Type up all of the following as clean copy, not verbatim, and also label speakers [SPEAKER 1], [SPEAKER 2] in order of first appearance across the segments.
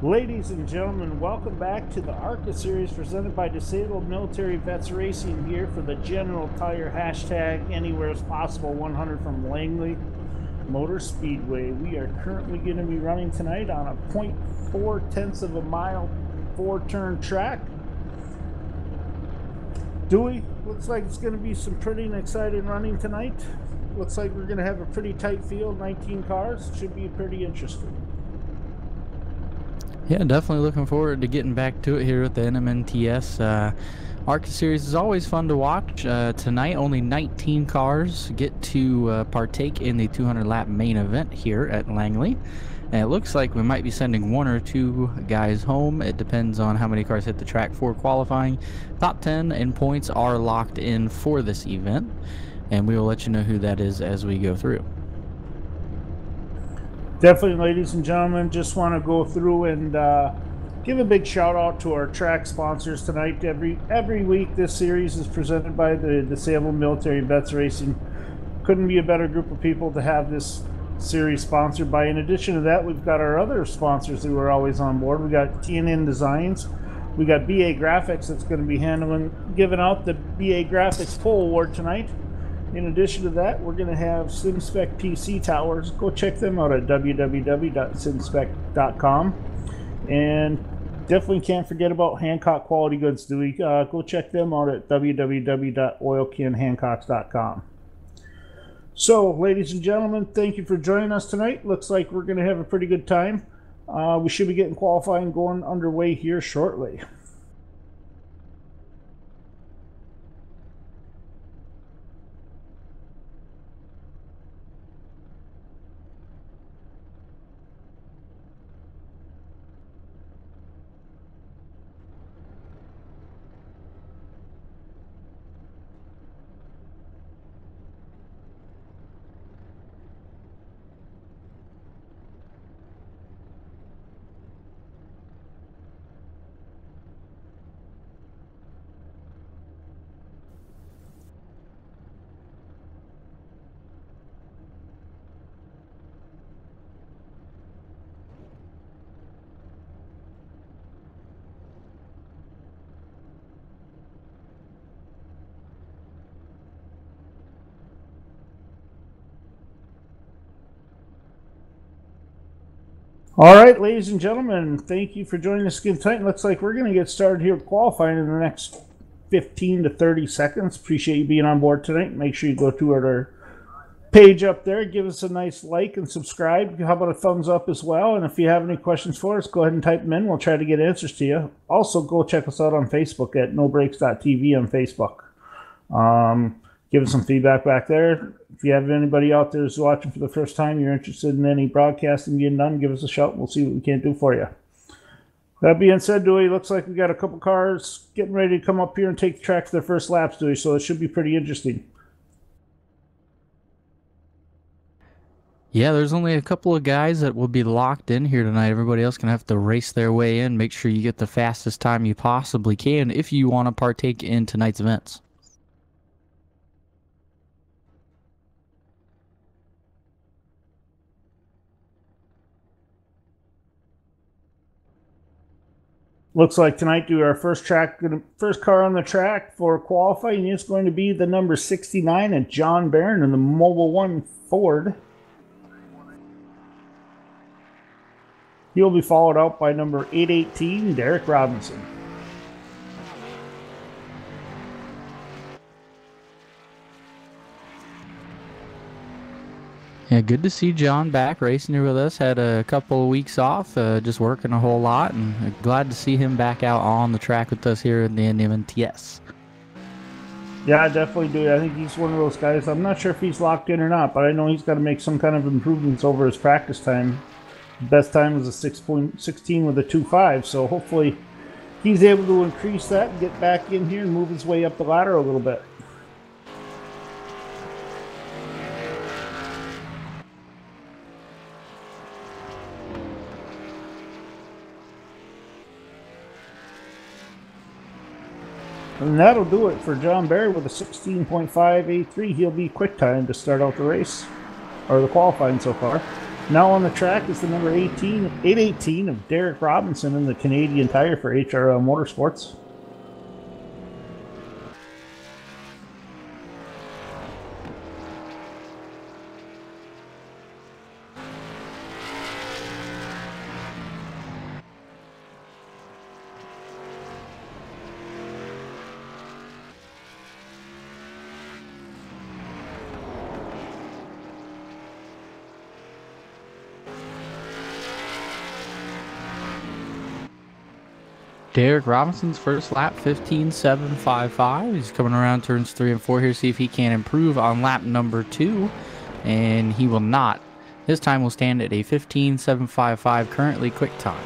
[SPEAKER 1] Ladies and gentlemen, welcome back to the ARCA series presented by Disabled Military Vets Racing here for the General Tire hashtag Anywhere as Possible 100 from Langley Motor Speedway. We are currently going to be running tonight on a 0.4 of a mile 4-turn track. Dewey, looks like it's going to be some pretty exciting running tonight. Looks like we're going to have a pretty tight field, 19 cars. Should be pretty interesting.
[SPEAKER 2] Yeah, definitely looking forward to getting back to it here with the NMNTS. ARCA series is always fun to watch. Tonight, only 19 cars get to partake in the 200-lap main event here at Langley. And it looks like we might be sending one or two guys home. It depends on how many cars hit the track for qualifying. Top 10 in points are locked in for this event, and we will let you know who that is as we go through.
[SPEAKER 1] Definitely, ladies and gentlemen, just want to go through and give a big shout out to our track sponsors tonight. Every week this series is presented by the Disabled Military Vets Racing. Couldn't be a better group of people to have this series sponsored by. In addition to that, we've got our other sponsors who are always on board. We got TNN Designs. We got BA Graphics that's going to be giving out the BA Graphics Pole Award tonight. In addition to that, we're going to have SimSpec PC Towers. Go check them out at www.simspec.com. And definitely can't forget about Hancock Quality Goods, Dewey. Go check them out at www.oilcanhancocks.com. So, ladies and gentlemen, thank you for joining us tonight. Looks like we're going to have a pretty good time. We should be getting qualifying going underway here shortly. All right, ladies and gentlemen, thank you for joining us again tonight. Looks like we're going to get started here with qualifying in the next 15 to 30 seconds. Appreciate you being on board tonight. Make sure you go to our page up there. Give us a nice like and subscribe. How about a thumbs up as well? And if you have any questions for us, go ahead and type them in. We'll try to get answers to you. Also, go check us out on Facebook at nobreaks.tv on Facebook. Give us some feedback back there. If you have anybody out there who's watching for the first time, you're interested in any broadcasting getting done, give us a shout. We'll see what we can do for you. That being said, Dewey, looks like we got a couple cars getting ready to come up here and take the track for their first laps, Dewey, so it should be pretty interesting.
[SPEAKER 2] Yeah, there's only a couple of guys that will be locked in here tonight. Everybody else can have to race their way in. Make sure you get the fastest time you possibly can if you want to partake in tonight's events.
[SPEAKER 1] Looks like tonight, do our first car on the track for qualifying is going to be the number 69 at John Barron in the Mobile One Ford. He'll be followed out by number 818, Derek Robinson.
[SPEAKER 2] Yeah, good to see John back racing here with us. Had a couple of weeks off, just working a whole lot, and glad to see him back out on the track with us here in the NMNTS.
[SPEAKER 1] Yeah, I definitely do. I think he's one of those guys. I'm not sure if he's locked in or not, but I know he's got to make some kind of improvements over his practice time. Best time was a 6.16 with a 2.5, so hopefully he's able to increase that and get back in here and move his way up the ladder a little bit. And that'll do it for John Barry with a 16.583. He'll be quick time to start out the race, or the qualifying so far. Now on the track is the number 818 of Derek Robinson in the Canadian Tire for HRL Motorsports.
[SPEAKER 2] Derek Robinson's first lap, 15.755. He's coming around turns 3 and 4 here, see if he can improve on lap number 2, and he will not. His time will stand at a 15.755, currently quick time.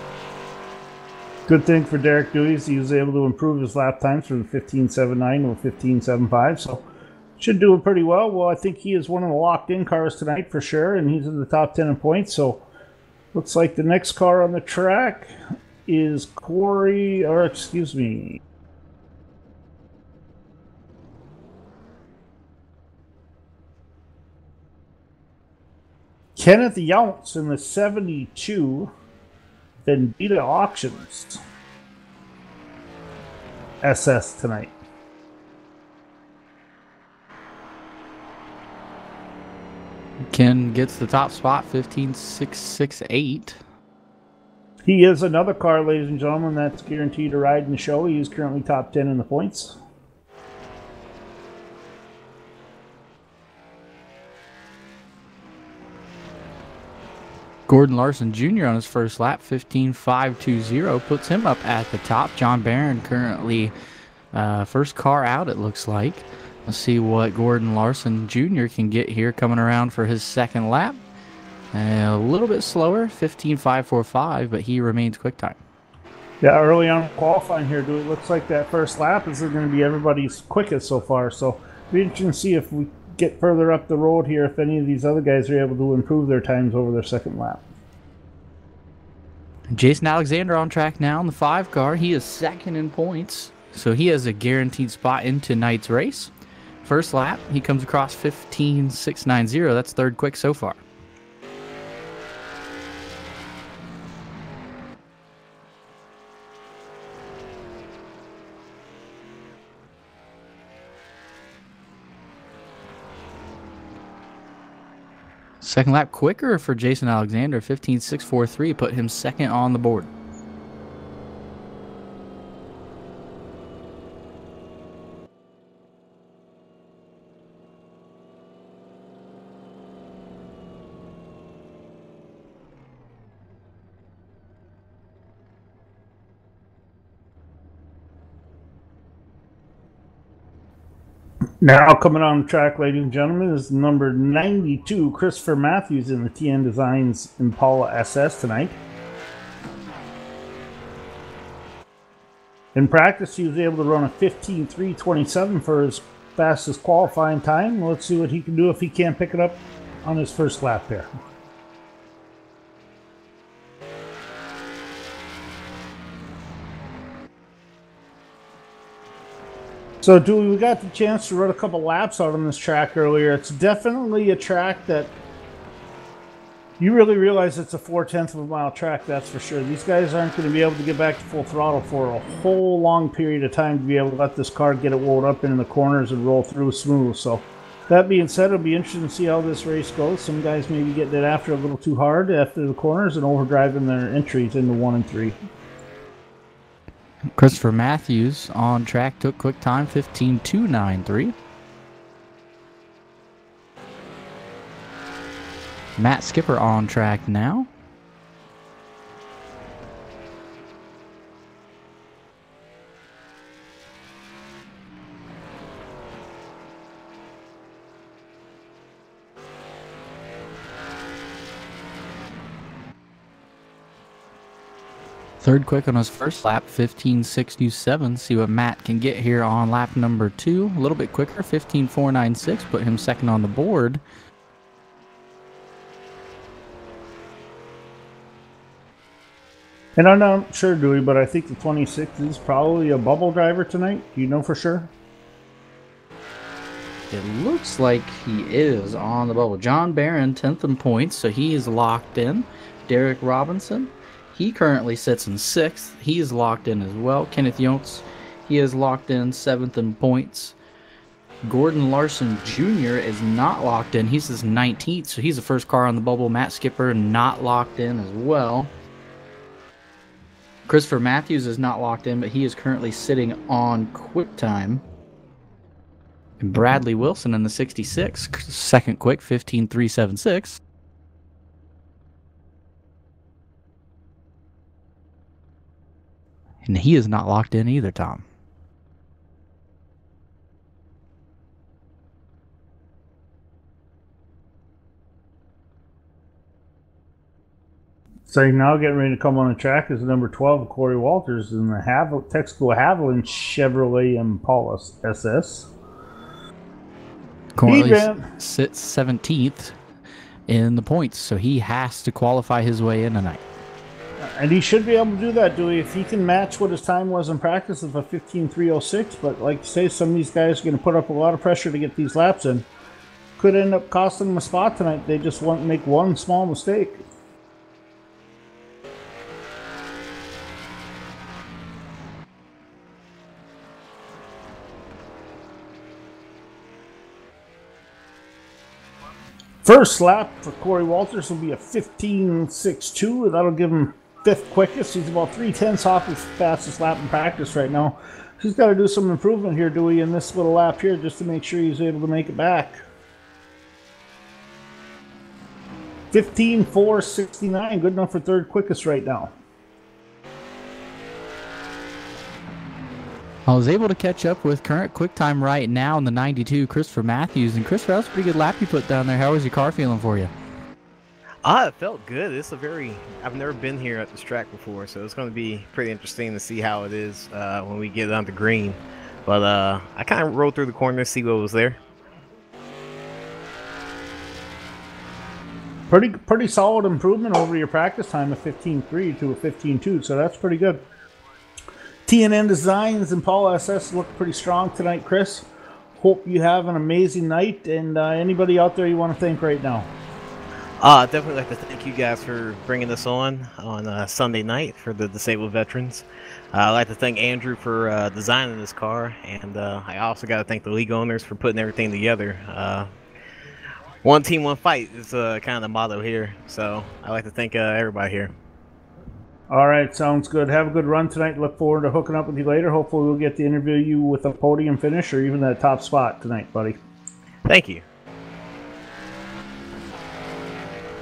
[SPEAKER 1] Good thing for Derek Dewey, he was able to improve his lap times from 15.79 to 15.75, so should do it pretty well. Well, I think he is one of the locked-in cars tonight for sure, and he's in the top 10 in points, so looks like the next car on the track is Kenneth Younts in the 72 Vendita Auctions SS tonight.
[SPEAKER 2] Ken gets the top spot, 15.668.
[SPEAKER 1] He is another car, ladies and gentlemen, that's guaranteed to ride in the show. He is currently top 10 in the points.
[SPEAKER 2] Gordon Larson Jr. on his first lap, 15.520, puts him up at the top. John Barron currently first car out, it looks like. Let's see what Gordon Larson Jr. can get here coming around for his second lap. A little bit slower, 15.545, but he remains quick time.
[SPEAKER 1] Yeah, early on qualifying here, dude, it looks like that first lap is going to be everybody's quickest so far. So it'll be interesting to see if we get further up the road here, if any of these other guys are able to improve their times over their second lap.
[SPEAKER 2] Jason Alexander on track now in the 5 car. He is second in points, so he has a guaranteed spot in tonight's race. First lap, he comes across 15.690. That's third quick so far. Second lap quicker for Jason Alexander, 15.643, put him second on the board.
[SPEAKER 1] Now coming on the track, ladies and gentlemen, is number 92, Christopher Matthews in the TN Designs Impala SS tonight. In practice, he was able to run a 15.327 for his fastest qualifying time. Let's see what he can do if he can't pick it up on his first lap there. So, Dewey, we got the chance to run a couple laps out on this track earlier. It's definitely a track that you really realize it's a 4/10 of a mile track, that's for sure. These guys aren't going to be able to get back to full throttle for a whole long period of time to be able to let this car get it rolled up in the corners and roll through smooth. So, that being said, it'll be interesting to see how this race goes. Some guys may be getting it after a little too hard after the corners and overdriving their entries into 1 and 3.
[SPEAKER 2] Christopher Matthews on track took quick time, 15.293. Matt Skipper on track now. Third quick on his first lap, 15.627. See what Matt can get here on lap number 2. A little bit quicker, 15.496. Put him second on the board.
[SPEAKER 1] And I'm not sure, Dewey, but I think the 26 is probably a bubble driver tonight. Do you know for sure?
[SPEAKER 2] It looks like he is on the bubble. John Barron, 10th in points, so he is locked in. Derek Robinson, he currently sits in 6th. He is locked in as well. Kenneth Yontz, he is locked in 7th in points. Gordon Larson Jr. is not locked in. He's his 19th, so he's the first car on the bubble. Matt Skipper not locked in as well. Christopher Matthews is not locked in, but he is currently sitting on QuickTime. And Bradley Wilson in the 66, second quick, 15.376. And he is not locked in either, Tom.
[SPEAKER 1] So now getting ready to come on the track is number 12, Corey Walters, in the Texaco Haviland Chevrolet Impala SS.
[SPEAKER 2] Currently sits 17th in the points, so he has to qualify his way in tonight.
[SPEAKER 1] And he should be able to do that, Dewey, if he can match what his time was in practice of a 15.306. But like you say, some of these guys are going to put up a lot of pressure to get these laps in. Could end up costing them a spot tonight. They just want to make one small mistake. First lap for Corey Walters will be a 15.62. That'll give him 5th quickest. He's about 3/10 off his fastest lap in practice right now. He's got to do some improvement here, Dewey, in this little lap here just to make sure he's able to make it back. 15.469, good enough for 3rd quickest right now.
[SPEAKER 2] I was able to catch up with current QuickTime right now in the 92, Christopher Matthews. And Christopher, that was a pretty good lap you put down there. How was your car feeling for you?
[SPEAKER 3] It felt good. I've never been here at this track before, so it's going to be pretty interesting to see how it is when we get on the green. But I kind of rode through the corners, see what was there.
[SPEAKER 1] Pretty solid improvement over your practice time of 15.3 to a 15.2, so that's pretty good. TNN Designs and Paul SS look pretty strong tonight, Chris. Hope you have an amazing night, and anybody out there you want to thank right now?
[SPEAKER 3] Definitely like to thank you guys for bringing this on Sunday night for the disabled veterans. I'd like to thank Andrew for designing this car, and I also got to thank the league owners for putting everything together. One team, one fight is kind of the motto here, so I'd like to thank everybody here.
[SPEAKER 1] All right, sounds good. Have a good run tonight. Look forward to hooking up with you later. Hopefully we'll get to interview you with a podium finish or even that top spot tonight, buddy.
[SPEAKER 3] Thank you.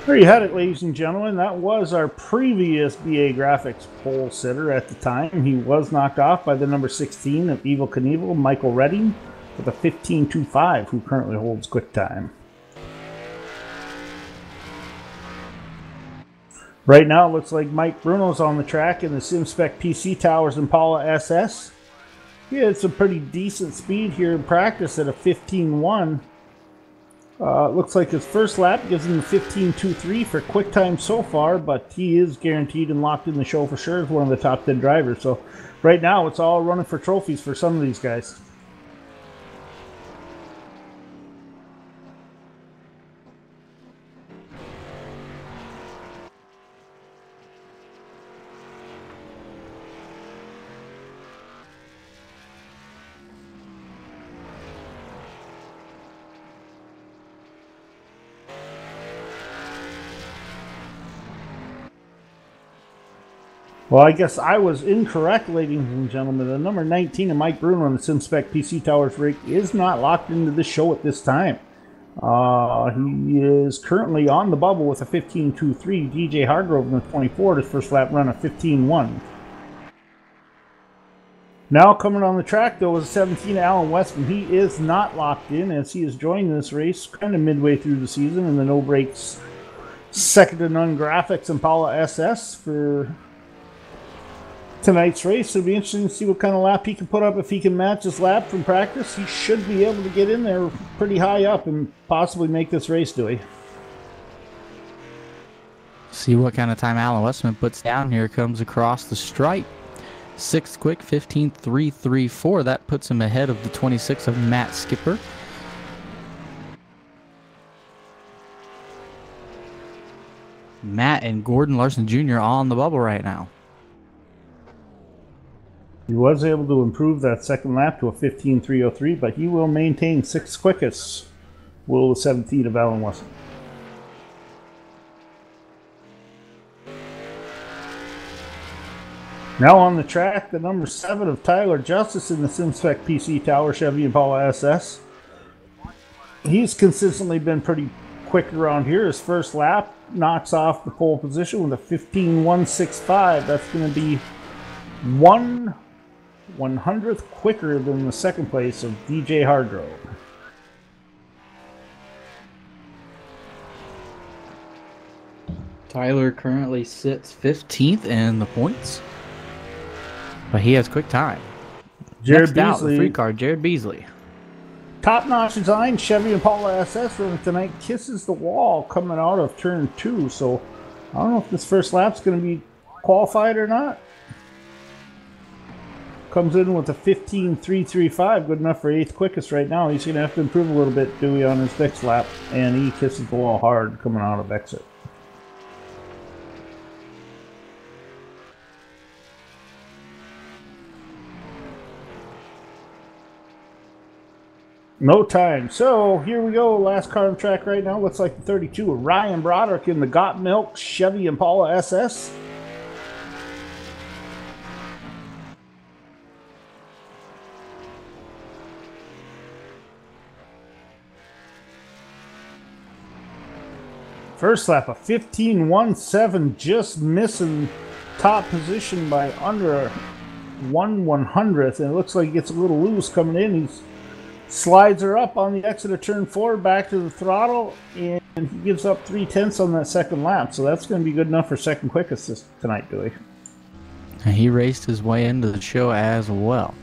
[SPEAKER 1] There you had it, ladies and gentlemen. That was our previous BA Graphics pole sitter at the time. He was knocked off by the number 16 of Evil Knievel, Michael Redding, with a 15.25, who currently holds QuickTime. Right now, it looks like Mike Bruno's on the track in the SimSpec PC Towers Impala SS. He had some pretty decent speed here in practice at a 15.1. Looks like his first lap gives him a 15.23 for QuickTime so far, but he is guaranteed and locked in the show for sure as one of the top 10 drivers. So right now, it's all running for trophies for some of these guys. Well, I guess I was incorrect, ladies and gentlemen. The number 19 of Mike Bruno on the SimSpec PC Towers rig is not locked into this show at this time. He is currently on the bubble with a 15.23. DJ Hargrove in the 24, his first lap run, a 15.1. Now coming on the track, though, is a 17 Alan Westman. He is not locked in as he is joining this race kind of midway through the season in the no brakes second to none graphics Impala SS for tonight's race. It'll be interesting to see what kind of lap he can put up. If he can match his lap from practice, he should be able to get in there pretty high up and possibly make this race, Dewey.
[SPEAKER 2] See what kind of time Alan Westman puts down here. Comes across the stripe. 6th quick, 15.334. That puts him ahead of the 26 of Matt Skipper. Matt and Gordon Larson Jr. on the bubble right now.
[SPEAKER 1] He was able to improve that second lap to a 15.303, but he will maintain 6th quickest. Will the 17 of Alan Wesson. Now on the track, the number 7 of Tyler Justice in the SimSpec PC Tower Chevy Impala SS. He's consistently been pretty quick around here. His first lap knocks off the pole position with a 15.165. That's going to be 1/100th quicker than the second place of DJ Hardrow.
[SPEAKER 2] Tyler currently sits 15th in the points, but he has quick time.
[SPEAKER 1] Jared
[SPEAKER 2] Next out,
[SPEAKER 1] Beasley,
[SPEAKER 2] the free card, Jared Beasley.
[SPEAKER 1] top-notch design Chevy Impala SS running tonight, kisses the wall coming out of turn 2. So I don't know if this first lap's going to be qualified or not. Comes in with a 15.335, good enough for 8th quickest right now. He's going to have to improve a little bit, Dewey, on his next lap, and he kisses the wall hard coming out of exit. No time. So here we go. Last car on the track right now. Looks like the 32 of Ryan Broderick in the Got Milk Chevy Impala SS. First lap, a 15.17, just missing top position by under 1/100th. And it looks like he gets a little loose coming in. He's slides her up on the exit of turn 4, back to the throttle, and he gives up 3/10 on that second lap. So that's going to be good enough for second quickest tonight, Billy.
[SPEAKER 2] He raced his way into the show as well.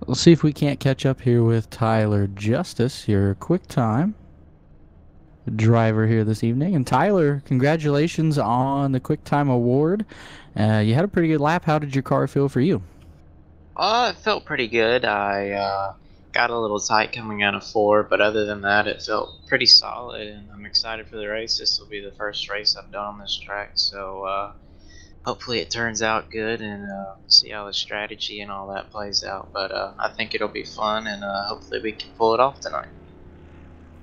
[SPEAKER 2] We'll see if we can't catch up here with Tyler Justice, your quick time driver here this evening. And Tyler, congratulations on the quick time award. You had a pretty good lap. How did your car feel for you?
[SPEAKER 4] It felt pretty good. I got a little tight coming out of 4, but other than that, it felt pretty solid, and I'm excited for the race. This will be the first race I've done on this track, so hopefully it turns out good, and see how the strategy and all that plays out. But I think it'll be fun, and hopefully we can pull it off tonight.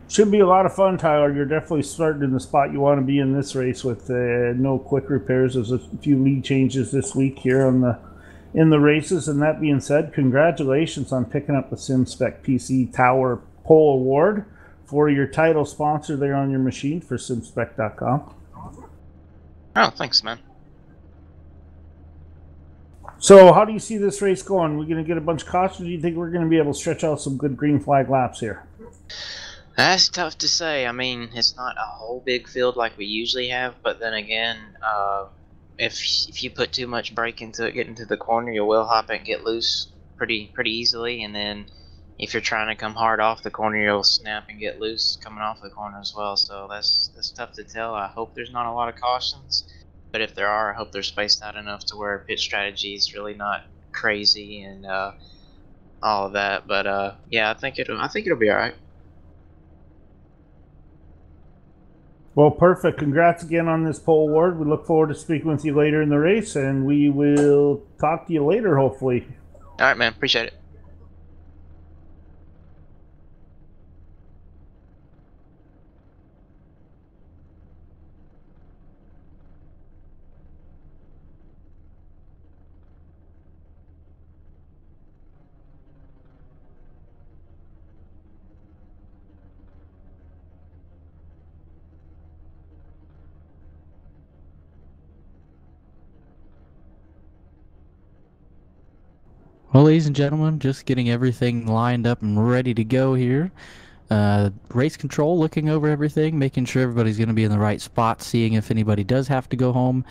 [SPEAKER 1] Should be a lot of fun, Tyler. You're definitely starting in the spot you want to be in this race with no quick repairs. There's a few lead changes this week here in the races. And that being said, congratulations on picking up the SimSpec PC Tower Pole Award for your title sponsor there on your machine for simspec.com.
[SPEAKER 4] Oh, thanks, man.
[SPEAKER 1] So how do you see this race going? We're going to get a bunch of cautions? Do you think we're going to be able to stretch out some good green flag laps here?
[SPEAKER 4] That's tough to say. I mean, it's not a whole big field like we usually have, but then again, if you put too much brake into it, get into the corner, you'll wheel hop and get loose pretty easily. And then if you're trying to come hard off the corner, you'll snap and get loose coming off the corner as well. So that's tough to tell. I hope there's not a lot of cautions, but if there are, I hope they're spaced out enough to where pit strategy is really not crazy and all of that. But yeah, I think it'll be all right.
[SPEAKER 1] Well, perfect. Congrats again on this pole award. We look forward to speaking with you later in the race, and we will talk to you later, hopefully.
[SPEAKER 4] All right, man. Appreciate it.
[SPEAKER 2] Well, ladies and gentlemen, just getting everything lined up and ready to go here. Race control, looking over everything, making sure everybody's going to be in the right spot, seeing if anybody does have to go home,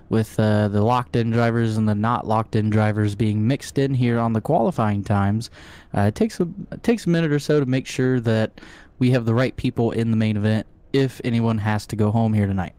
[SPEAKER 2] with the locked-in drivers and the not locked-in drivers being mixed in here on the qualifying times. It takes a minute or so to make sure that we have the right people in the main event if anyone has to go home here tonight.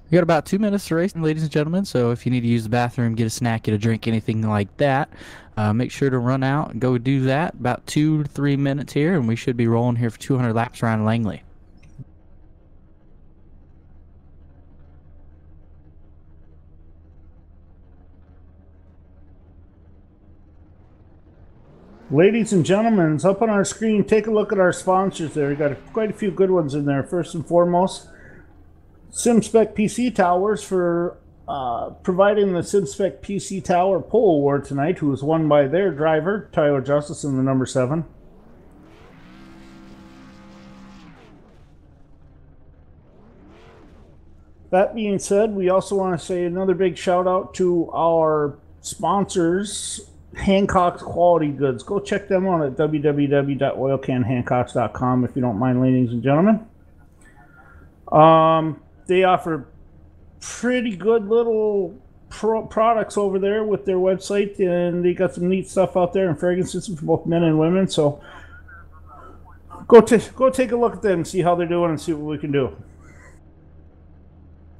[SPEAKER 2] We got about 2 minutes to race, ladies and gentlemen, so if you need to use the bathroom, get a snack, get a drink, anything like that, make sure to run out and go do that. About 2 to 3 minutes here, and we should be rolling here for 200 laps around Langley.
[SPEAKER 1] Ladies and gentlemen, it's up on our screen. Take a look at our sponsors there. We got quite a few good ones in there. First and foremost, SimSpec PC Towers for providing the SimSpec PC Tower Pole Award tonight, who was won by their driver, Tyler Justice, in the number 7. That being said, we also want to say another big shout out to our sponsors, Hancock's Quality Goods. Go check them out at www.oilcanhancocks.com if you don't mind, ladies and gentlemen. They offer pretty good little products over there with their website, and they got some neat stuff out there in fragrance systems for both men and women. So go take a look at them and see how they're doing and see what we can do.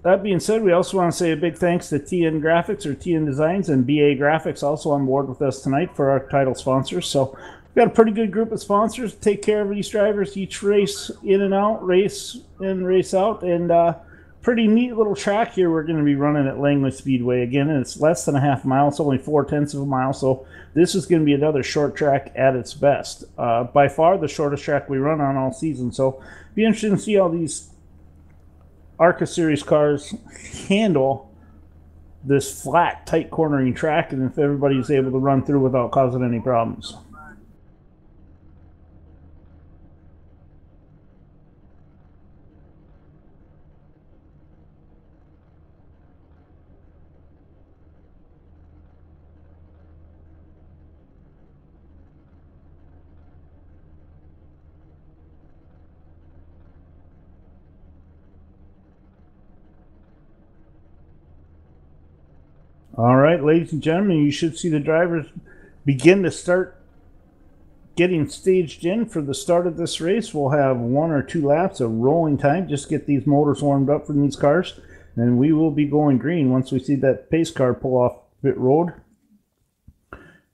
[SPEAKER 1] That being said, we also want to say a big thanks to TN Graphics or TN Designs and BA Graphics, also on board with us tonight for our title sponsors. So we've got a pretty good group of sponsors to take care of these drivers each race in and out, race in, race out, and pretty neat little track here we're going to be running at Langley Speedway again, and it's less than a half mile. It's only 0.4 of a mile, so this is going to be another short track at its best. By far the shortest track we run on all season, so be interested to see how these ARCA Series cars handle this flat, tight cornering track, and if everybody's able to run through without causing any problems. All right, ladies and gentlemen, you should see the drivers begin to start getting staged in for the start of this race. We'll have 1 or 2 laps of rolling time, just get these motors warmed up from these cars, and we will be going green once we see that pace car pull off pit road.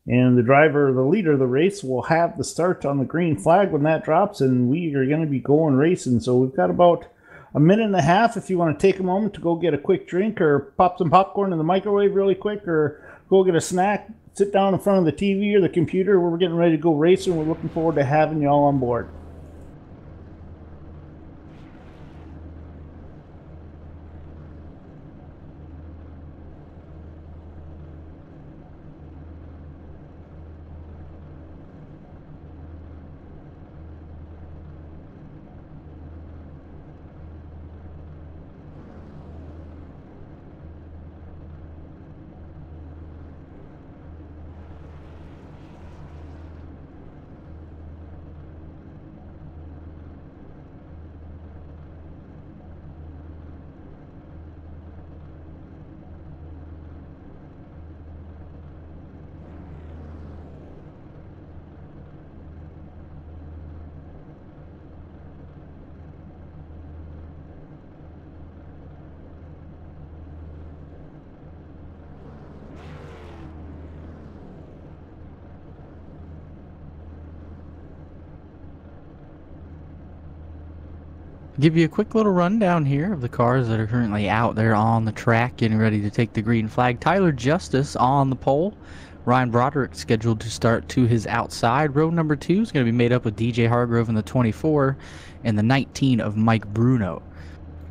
[SPEAKER 1] And the driver, the leader of the race, will have the start on the green flag when that drops, and we are going to be going racing. So we've got about a minute and a half if you want to take a moment to go get a quick drink or pop some popcorn in the microwave really quick, or go get a snack, sit down in front of the TV or the computer. We're getting ready to go racing. We're looking forward to having you all on board.
[SPEAKER 2] Give you a quick little rundown here of the cars that are currently out there on the track getting ready to take the green flag. Tyler Justice on the pole. Ryan Broderick scheduled to start to his outside. Row number 2 is going to be made up with DJ Hargrove in the 24 and the 19 of Mike Bruno.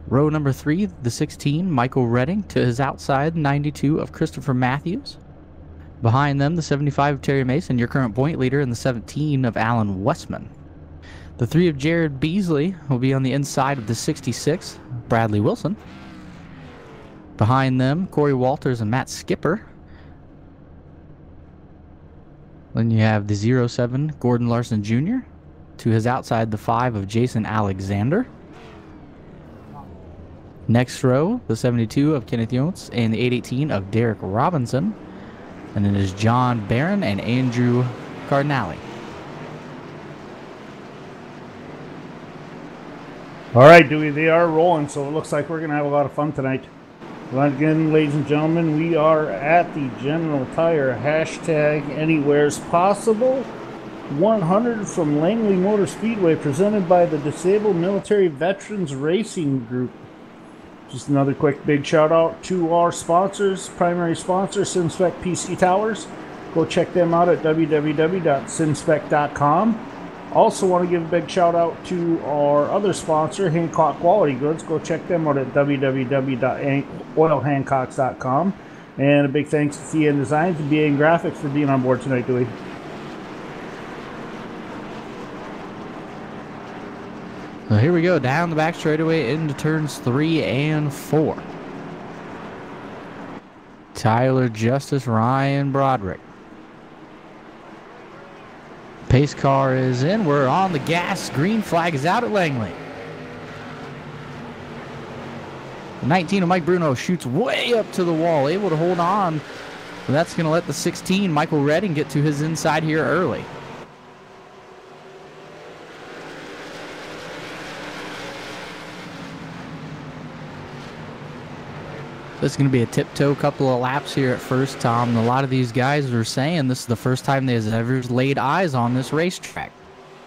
[SPEAKER 2] Row number 3, the 16, Michael Redding to his outside, 92 of Christopher Matthews. Behind them, the 75 of Terry Mason, your current point leader, and the 17 of Alan Westman. The 3 of Jared Beasley will be on the inside of the 66, Bradley Wilson. Behind them, Corey Walters and Matt Skipper. Then you have the 07, Gordon Larson Jr. To his outside, the 5 of Jason Alexander. Next row, the 72 of Kenneth Yontz and the 818 of Derek Robinson. And it is John Barron and Andrew Cardinale.
[SPEAKER 1] All right, Dewey, they are rolling, so it looks like we're going to have a lot of fun tonight. Once again, ladies and gentlemen, we are at the General Tire hashtag Anywhere's Possible 100 from Langley Motor Speedway, presented by the Disabled Military Veterans Racing Group. Just another quick big shout out to our sponsors, primary sponsor, SimSpec PC Towers. Go check them out at www.simspec.com. Also want to give a big shout out to our other sponsor, Hancock Quality Goods. Go check them out at www.oilhancocks.com. And a big thanks to CN Designs and BA Graphics for being on board tonight, Dewey.
[SPEAKER 2] So here we go, down the back straightaway into turns 3 and 4. Tyler Justice, Ryan Broderick. Pace car is in. We're on the gas. Green flag is out at Langley. The 19 of Mike Bruno shoots way up to the wall, able to hold on. And that's going to let the 16, Michael Redding, get to his inside here early. This is going to be a tiptoe couple of laps here at first, Tom. And a lot of these guys are saying this is the first time they've ever laid eyes on this racetrack.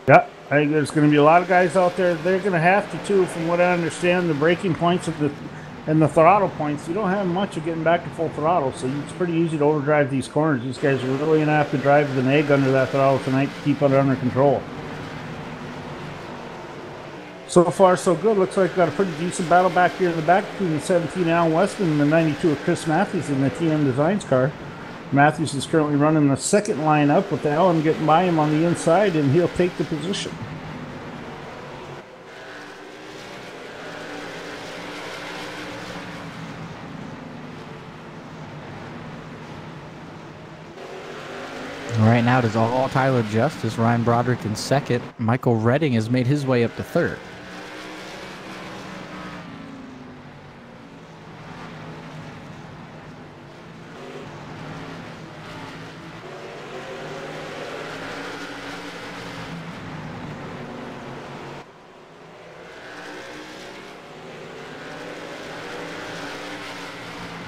[SPEAKER 1] Yeah, I think there's going to be a lot of guys out there. They're going to have to, too, from what I understand, the braking points and the throttle points. You don't have much of getting back to full throttle, so it's pretty easy to overdrive these corners. These guys are really going to have to drive with an egg under that throttle tonight to keep it under control. So far, so good. Looks like we've got a pretty decent battle back here in the back between the 17 Alan Westman and the 92 of Chris Matthews in the TM Designs car. Matthews is currently running the second lineup with Alan getting by him on the inside, and he'll take the position.
[SPEAKER 2] Right now it is all Tyler Justice, Ryan Broderick in second. Michael Redding has made his way up to third.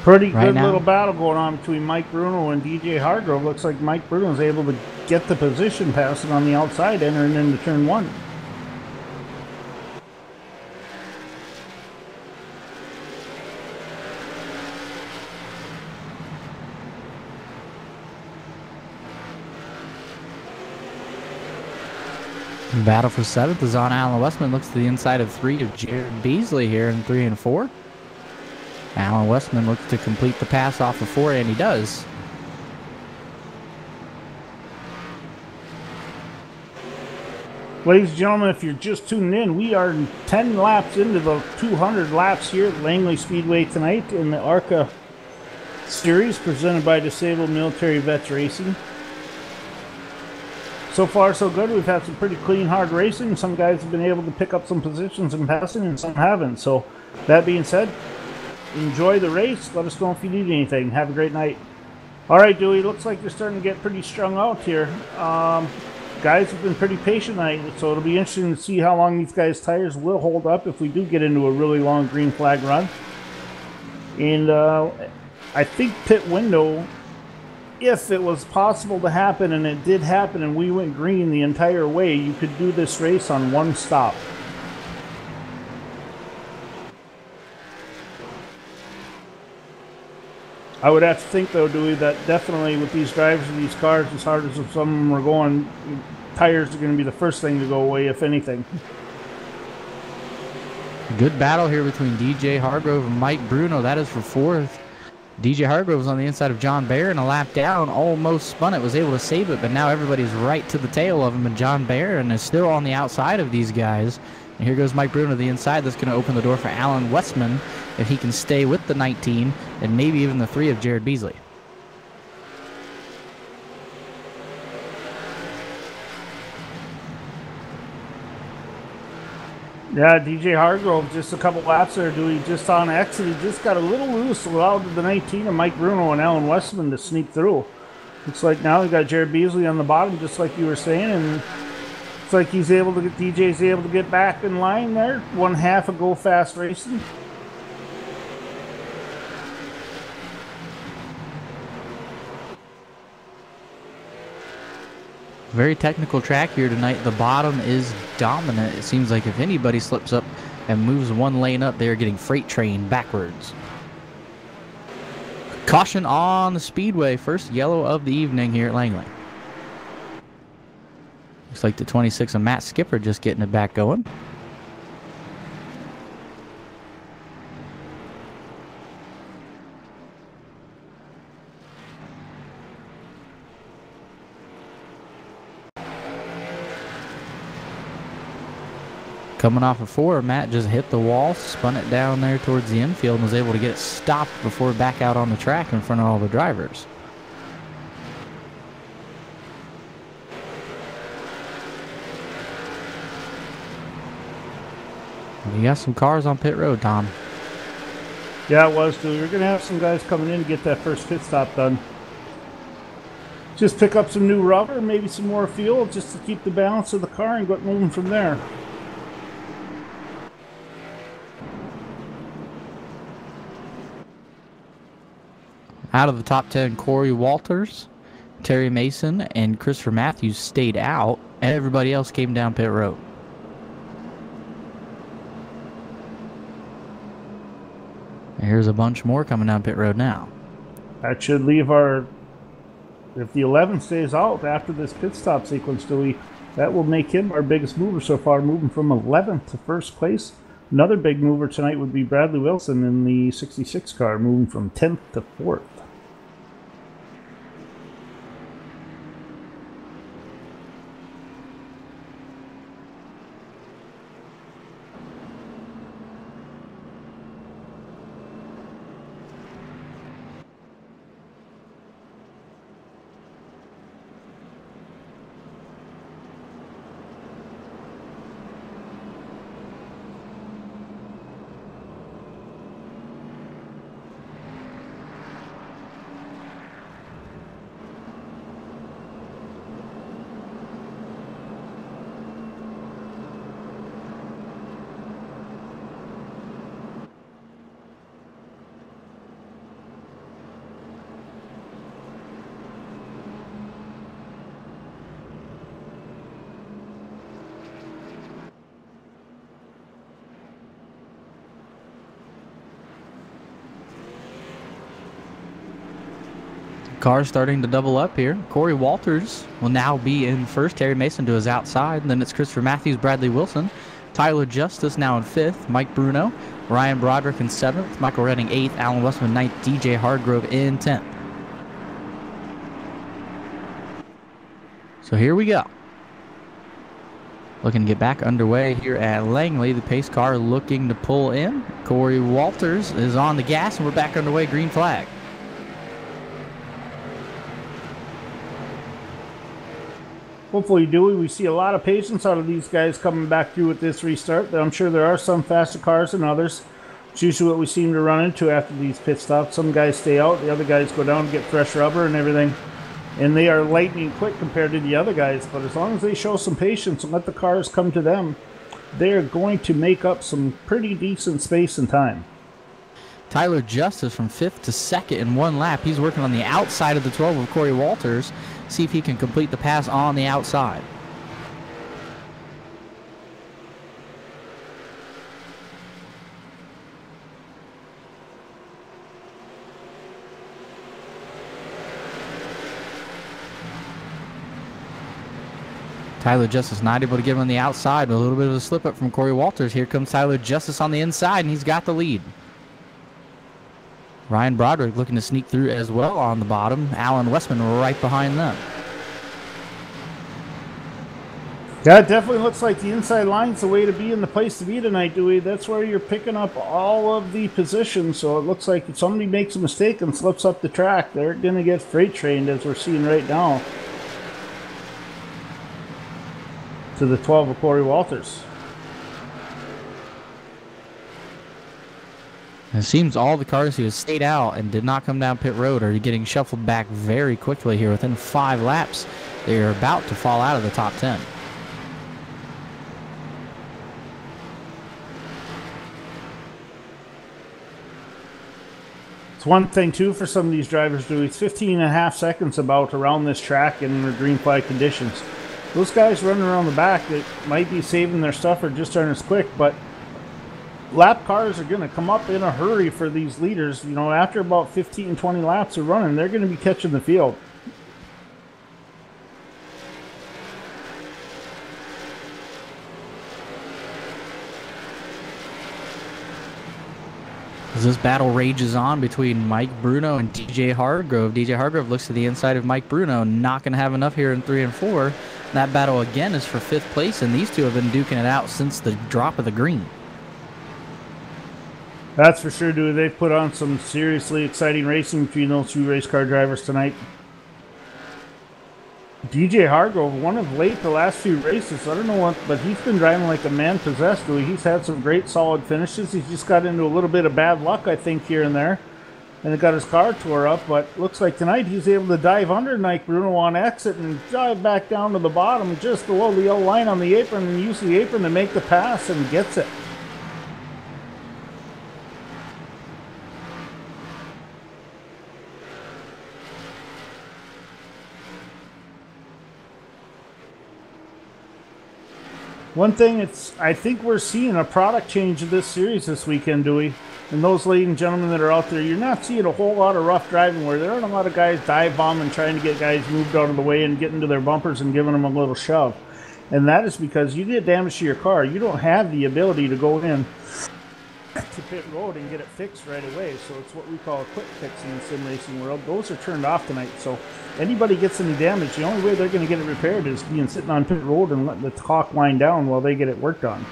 [SPEAKER 1] Pretty good little battle going on between Mike Bruno and DJ Hargrove. Looks like Mike Bruno is able to get the position passing on the outside, entering into turn 1.
[SPEAKER 2] Battle for 7th is on Alan Westman. Looks to the inside of 3 of Jared Beasley here in 3 and 4. Alan Westman looks to complete the pass off of 4, and he does.
[SPEAKER 1] Ladies and gentlemen, if you're just tuning in, we are 10 laps into the 200 laps here at Langley Speedway tonight in the ARCA series presented by Disabled Military Vets Racing. So far, so good. We've had some pretty clean, hard racing. Some guys have been able to pick up some positions in passing, and some haven't. So, that being said, enjoy the race. Let us know if you need anything. Have a great night. All right, Dewey, looks like you're starting to get pretty strung out here. Guys have been pretty patient tonight, so it'll be interesting to see how long these guys' tires will hold up if we do get into a really long green flag run. And I think pit window, if it was possible to happen, and it did happen, and we went green the entire way, you could do this race on one stop. I would have to think, though, Dewey, that definitely with these drivers of these cars, as hard as some of them are going, tires are going to be the first thing to go away, if anything.
[SPEAKER 2] Good battle here between DJ Hargrove and Mike Bruno. That is for fourth. DJ Hargrove was on the inside of John Barron, a lap down, almost spun it, was able to save it, but now everybody's right to the tail of him, and John Barron is still on the outside of these guys. And here goes Mike Bruno to the inside. That's going to open the door for Alan Westman if he can stay with the 19 and maybe even the 3 of Jared Beasley.
[SPEAKER 1] Yeah, DJ Hargrove, just a couple laps there, Dewey, just on exit. He just got a little loose, allowed the 19 of Mike Bruno and Alan Westman to sneak through. Looks like now we got Jared Beasley on the bottom, just like you were saying, and it's like he's able to get, DJ's able to get back in line there. 1/2 of Go Fast Racing.
[SPEAKER 2] Very technical track here tonight. The bottom is dominant. It seems like if anybody slips up and moves one lane up, they're getting freight trained backwards. Caution on the speedway. First yellow of the evening here at Langley. Looks like the 26 of Matt Skipper just getting it back going. Coming off of 4, Matt just hit the wall, spun it down there towards the infield, and was able to get it stopped before back out on the track in front of all the drivers. You got some cars on pit road, Tom.
[SPEAKER 1] Yeah, it was, too. We're going to have some guys coming in to get that first pit stop done. Just pick up some new rubber, maybe some more fuel, just to keep the balance of the car and get moving from there.
[SPEAKER 2] Out of the top 10, Corey Walters, Terry Mason, and Christopher Matthews stayed out, and everybody else came down pit road. And here's a bunch more coming down pit road now.
[SPEAKER 1] That should leave our... If the 11 stays out after this pit stop sequence, that will make him our biggest mover so far, moving from 11th to first place. Another big mover tonight would be Bradley Wilson in the 66 car, moving from 10th to 4th.
[SPEAKER 2] Cars starting to double up here. Corey Walters will now be in first. Terry Mason to his outside. And then it's Christopher Matthews, Bradley Wilson. Tyler Justice now in 5th. Mike Bruno. Ryan Broderick in 7th. Michael Redding 8th. Alan Westman 9th. DJ Hargrove in 10th. So here we go. Looking to get back underway here at Langley. The pace car looking to pull in. Corey Walters is on the gas and we're back underway. Green flag.
[SPEAKER 1] Hopefully, Dewey, we see a lot of patience out of these guys coming back through with this restart. I'm sure there are some faster cars than others. It's usually what we seem to run into after these pit stops. Some guys stay out, the other guys go down and get fresh rubber and everything. And they are lightning quick compared to the other guys. But as long as they show some patience and let the cars come to them, they are going to make up some pretty decent space and time.
[SPEAKER 2] Tyler Justice from 5th to 2nd in 1 lap. He's working on the outside of the 12 of Corey Walters. See if he can complete the pass on the outside. Tyler Justice not able to get him on the outside, but a little bit of a slip up from Corey Walters. Here comes Tyler Justice on the inside, and he's got the lead. Ryan Broderick looking to sneak through as well on the bottom. Alan Westman right behind them.
[SPEAKER 1] Yeah, it definitely looks like the inside line's the way to be and the place to be tonight, Dewey. That's where you're picking up all of the positions. So it looks like if somebody makes a mistake and slips up the track, they're going to get freight trained, as we're seeing right now, to the 12 of Corey Walters.
[SPEAKER 2] It seems all the cars who have stayed out and did not come down pit road are getting shuffled back very quickly here. Within 5 laps, they are about to fall out of the top 10.
[SPEAKER 1] It's one thing, too, for some of these drivers, Dewey. It's 15.5 seconds about around this track in the green flag conditions. Those guys running around the back that might be saving their stuff or just aren't as quick, but lap cars are going to come up in a hurry for these leaders. You know, after about 15, 20 laps of running, they're going to be catching the field.
[SPEAKER 2] As this battle rages on between Mike Bruno and DJ Hargrove. DJ Hargrove looks to the inside of Mike Bruno, not going to have enough here in 3 and 4. That battle again is for 5th place, and these two have been duking it out since the drop of the green.
[SPEAKER 1] That's for sure, dude. They've put on some seriously exciting racing between those 2 race car drivers tonight. DJ Hargrove, one of late the last few races, I don't know what, but he's been driving like a man possessed, dude. He's had some great solid finishes. He's just got into a little bit of bad luck, I think, here and there. And it got his car tore up, but looks like tonight he's able to dive under Mike Bruno on exit and dive back down to the bottom just below the yellow line on the apron and use the apron to make the pass and gets it. One thing, I think we're seeing a product change of this series this weekend, Dewey. And those ladies and gentlemen that are out there, you're not seeing a whole lot of rough driving where there aren't a lot of guys dive bombing trying to get guys moved out of the way and get into their bumpers and giving them a little shove. And that is because you get damage to your car. You don't have the ability to go in to pit road and get it fixed right away. So it's what we call a quick fix in the sim racing world. Those are turned off tonight. So anybody gets any damage, the only way they're going to get it repaired is being sitting on pit road and letting the clock wind down while they get it worked on.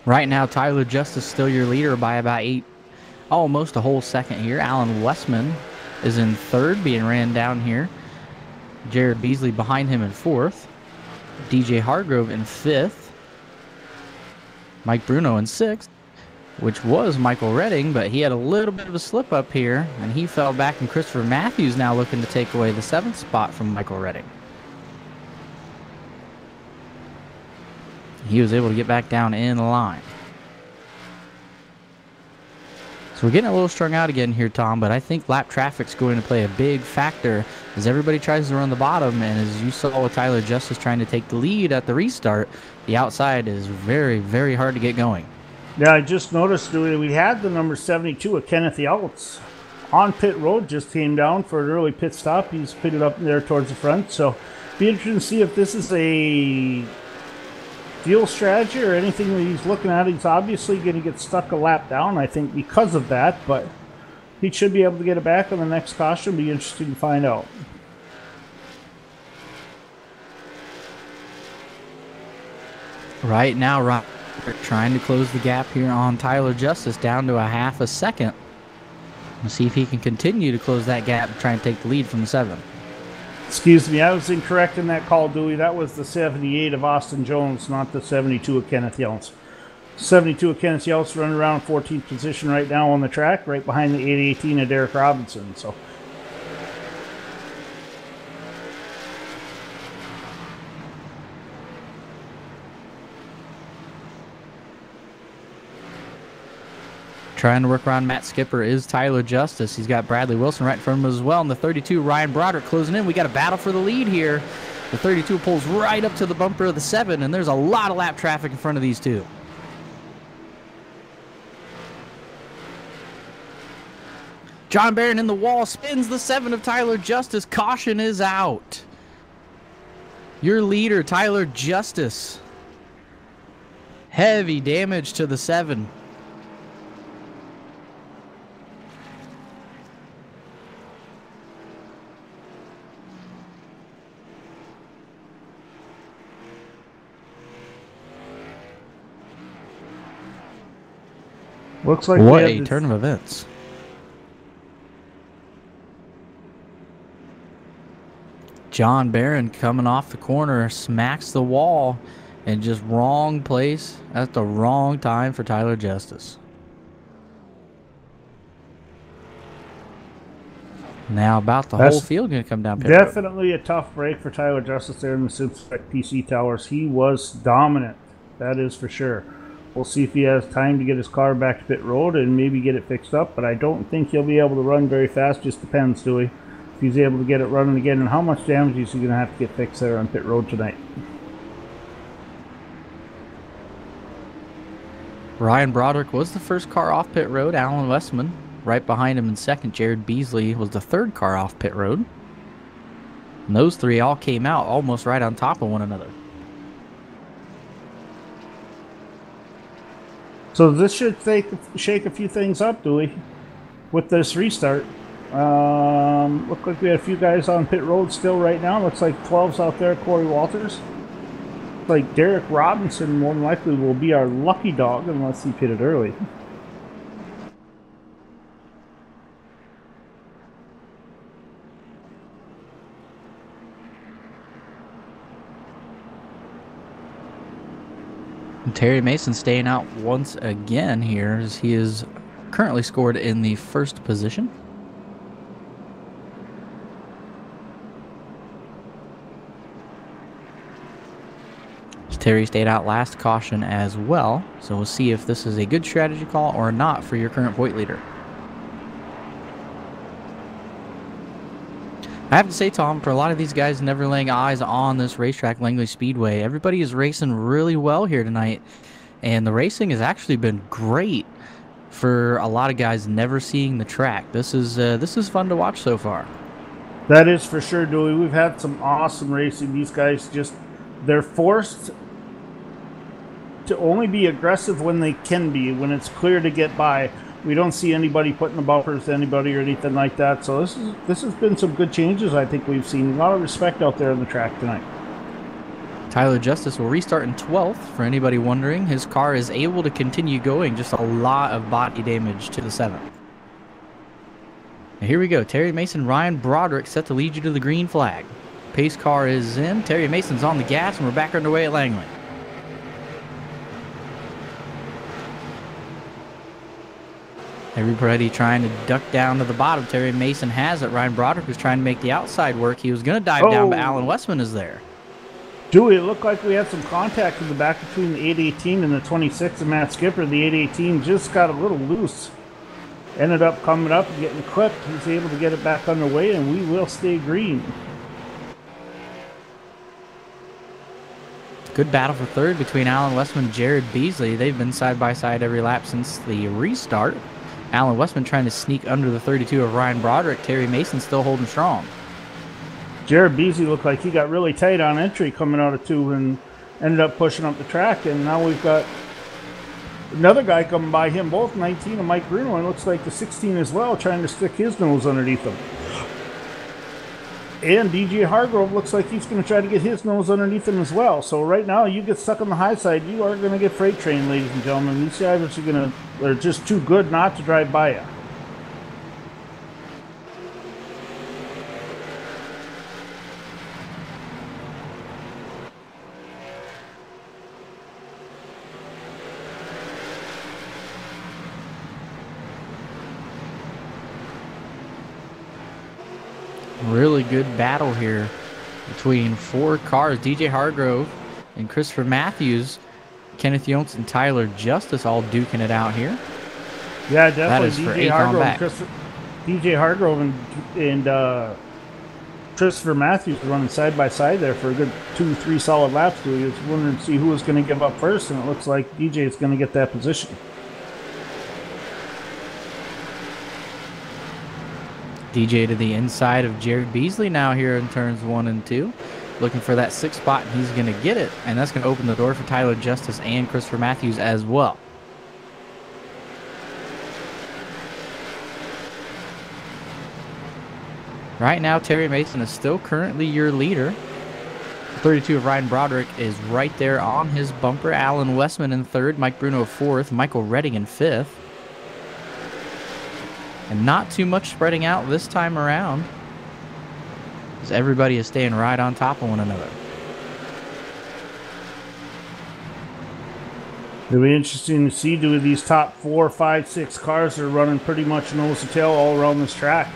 [SPEAKER 2] Right now, Tyler Justice still your leader by about 8, almost a whole second here. Alan Westman is in 3rd, being ran down here. Jared Beasley behind him in 4th. DJ Hargrove in 5th. Mike Bruno in 6th, which was Michael Redding, but he had a little bit of a slip up here, and he fell back, and Christopher Matthews now looking to take away the 7th spot from Michael Redding. He was able to get back down in line. So we're getting a little strung out again here, Tom, but I think lap traffic's going to play a big factor as everybody tries to run the bottom, and as you saw with Tyler Justice trying to take the lead at the restart, the outside is very, very hard to get going.
[SPEAKER 1] Yeah, I just noticed we had the number 72 of Kenneth Yates on pit road, just came down for an early pit stop. He's pitted up there towards the front, so be interesting to see if this is a fuel strategy or anything that he's looking at. He's obviously going to get stuck a lap down, I think, because of that, but he should be able to get it back on the next caution. Be interesting to find out.
[SPEAKER 2] Right now, Rob, they're trying to close the gap here on Tyler Justice down to a half a second. We'll see if he can continue to close that gap and try and take the lead from the 7.
[SPEAKER 1] Excuse me, I was incorrect in that call, Dewey. That was the 78 of Austin Jones, not the 72 of Kenneth Yates. 72 of Kenneth Yates running around 14th position right now on the track, right behind the 818 of Derek Robinson. So
[SPEAKER 2] trying to work around Matt Skipper is Tyler Justice. He's got Bradley Wilson right in front of him as well. And the 32, Ryan Broderick closing in. We got a battle for the lead here. The 32 pulls right up to the bumper of the 7, and there's a lot of lap traffic in front of these two. John Barron in the wall, spins the 7 of Tyler Justice. Caution is out. Your leader, Tyler Justice. Heavy damage to the 7.
[SPEAKER 1] Looks like
[SPEAKER 2] what a turn of events. John Barron coming off the corner, smacks the wall, and just wrong place at the wrong time for Tyler Justice. Now about the whole field going to come down pit road.
[SPEAKER 1] Definitely a tough break for Tyler Justice there in the Superspec PC Towers. He was dominant, that is for sure. We'll see if he has time to get his car back to pit road and maybe get it fixed up, but I don't think he'll be able to run very fast. Just depends, Dewey, if he's able to get it running again, and how much damage is he going to have to get fixed there on pit road tonight.
[SPEAKER 2] Ryan Broderick was the first car off pit road. Alan Westman right behind him in second. Jared Beasley was the third car off pit road. And those three all came out almost right on top of one another.
[SPEAKER 1] So this should shake a few things up, Dewey, with this restart. Look like we had a few guys on pit road still right now. Looks like 12's out there, Corey Walters. Like Derek Robinson more than likely will be our lucky dog unless he pitted early.
[SPEAKER 2] Terry Mason staying out once again here as he is currently scored in the first position. Terry stayed out last caution as well, so we'll see if this is a good strategy call or not for your current point leader. I have to say, Tom, for a lot of these guys never laying eyes on this racetrack, Langley Speedway, everybody is racing really well here tonight, and the racing has actually been great for a lot of guys never seeing the track. This is fun to watch so far.
[SPEAKER 1] That is for sure, Dewey. We've had some awesome racing. These guys they're forced to only be aggressive when they can be, when it's clear to get by. We don't see anybody putting the bumpers to anybody or anything like that. So this has been some good changes I think we've seen. A lot of respect out there on the track tonight.
[SPEAKER 2] Tyler Justice will restart in 12th. For anybody wondering, his car is able to continue going. Just a lot of body damage to the 7th. Now here we go. Terry Mason, Ryan Broderick set to lead you to the green flag. Pace car is in. Terry Mason's on the gas, and we're back underway at Langley. Everybody trying to duck down to the bottom. Terry Mason has it. Ryan Broderick was trying to make the outside work. He was going to dive down, but Alan Westman is there.
[SPEAKER 1] Dewey, it looked like we had some contact in the back between the 818 and the 26 of Matt Skipper. The 818 just got a little loose. Ended up coming up and getting clipped. He's able to get it back underway, and we will stay green.
[SPEAKER 2] Good battle for third between Alan Westman and Jared Beasley. They've been side by side every lap since the restart. Alan Westman trying to sneak under the 32 of Ryan Broderick. Terry Mason still holding strong.
[SPEAKER 1] Jared Beasley looked like he got really tight on entry coming out of 2 and ended up pushing up the track. And now we've got another guy coming by him, both 19 and Mike Bruno, and it looks like the 16 as well, trying to stick his nose underneath him. And DJ Hargrove looks like he's going to try to get his nose underneath him as well. So right now, you get stuck on the high side, you are going to get freight trained, ladies and gentlemen. These drivers are just too good not to drive by you.
[SPEAKER 2] Really good battle here between 4 cars. DJ Hargrove and Christopher Matthews, Kenneth Yontz and Tyler Justice all duking it out here.
[SPEAKER 1] Yeah, definitely. DJ Hargrove and Christopher Matthews were running side by side there for a good 2-3 solid laps. We was wondering to see who was going to give up first, and it looks like DJ is going to get that position.
[SPEAKER 2] DJ to the inside of Jared Beasley now here in turns 1 and 2. Looking for that 6th spot, and he's going to get it. And that's going to open the door for Tyler Justice and Christopher Matthews as well. Right now, Terry Mason is still currently your leader. 32 of Ryan Broderick is right there on his bumper. Alan Westman in 3rd, Mike Bruno 4th, Michael Redding in 5th. And not too much spreading out this time around, as everybody is staying right on top of one another.
[SPEAKER 1] It'll be interesting to see, do these top 4, 5, 6 cars are running pretty much nose to tail all around this track.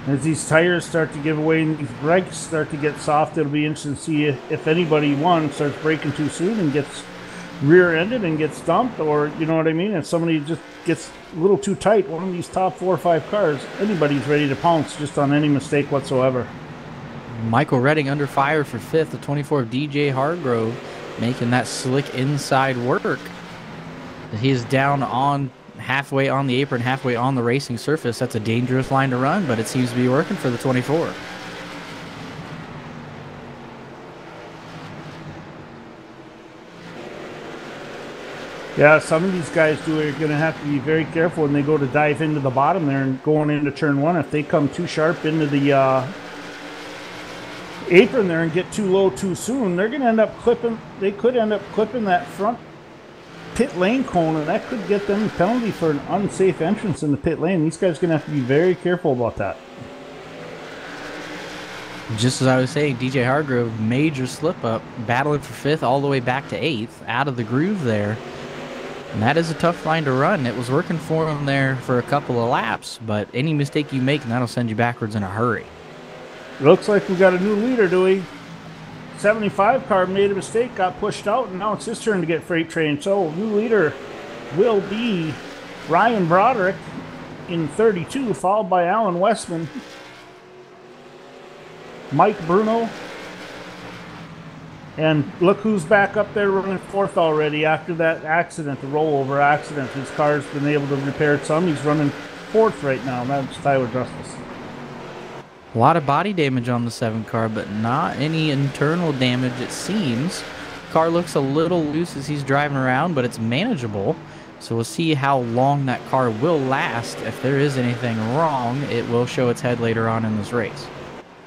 [SPEAKER 1] As these tires start to give away and these brakes start to get soft, it'll be interesting to see if anybody, one, starts braking too soon and gets rear-ended and gets dumped, or, you know what I mean, if somebody just gets a little too tight, one of these top 4 or 5 cars, anybody's ready to pounce just on any mistake whatsoever.
[SPEAKER 2] Michael Redding under fire for 5th, the 24 of DJ Hargrove making that slick inside work. He is down on halfway on the apron, halfway on the racing surface. That's a dangerous line to run, but it seems to be working for the 24.
[SPEAKER 1] Yeah, some of these guys are going to have to be very careful when they go to dive into the bottom there and going into turn 1. If they come too sharp into the apron there and get too low too soon, they're going to end up clipping. They could end up clipping that front pit lane cone, and that could get them a penalty for an unsafe entrance in the pit lane. These guys are going to have to be very careful about that.
[SPEAKER 2] Just as I was saying, DJ Hargrove, major slip up, battling for 5th all the way back to 8th, out of the groove there. And that is a tough line to run. It was working for him there for a couple of laps, but any mistake you make, and that'll send you backwards in a hurry.
[SPEAKER 1] Looks like we got a new leader, Dewey. 75 car made a mistake, got pushed out, and now it's his turn to get freight trained. So new leader will be Ryan Broderick in 32, followed by Alan Westman, Mike Bruno, and look who's back up there running 4th already after that accident, the rollover accident. His car's been able to repair some. He's running 4th right now, and that's Tyler Justice.
[SPEAKER 2] A lot of body damage on the 7 car, but not any internal damage, it seems. Car looks a little loose as he's driving around, but it's manageable. So we'll see how long that car will last. If there is anything wrong, it will show its head later on in this race.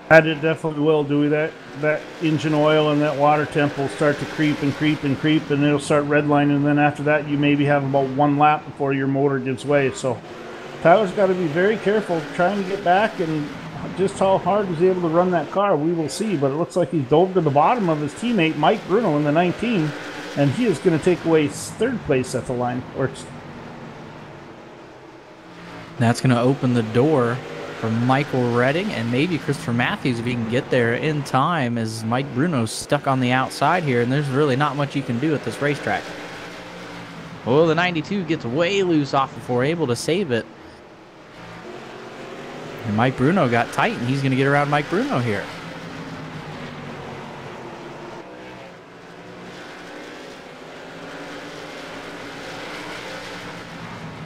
[SPEAKER 1] And it definitely will, Dewey. That engine oil and that water temp will start to creep and creep and creep, and it'll start redlining, and then after that you maybe have about 1 lap before your motor gives way. So Tyler's got to be very careful trying to get back, and just how hard he's able to run that car, we will see. But it looks like he's dove to the bottom of his teammate, Mike Bruno, in the 19, and he is going to take away 3rd place at the line.
[SPEAKER 2] That's going to open the door for Michael Redding and maybe Christopher Matthews if he can get there in time, as Mike Bruno's stuck on the outside here, and there's really not much you can do at this racetrack. Well, the 92 gets way loose off before able to save it. And Mike Bruno got tight, and he's going to get around Mike Bruno here.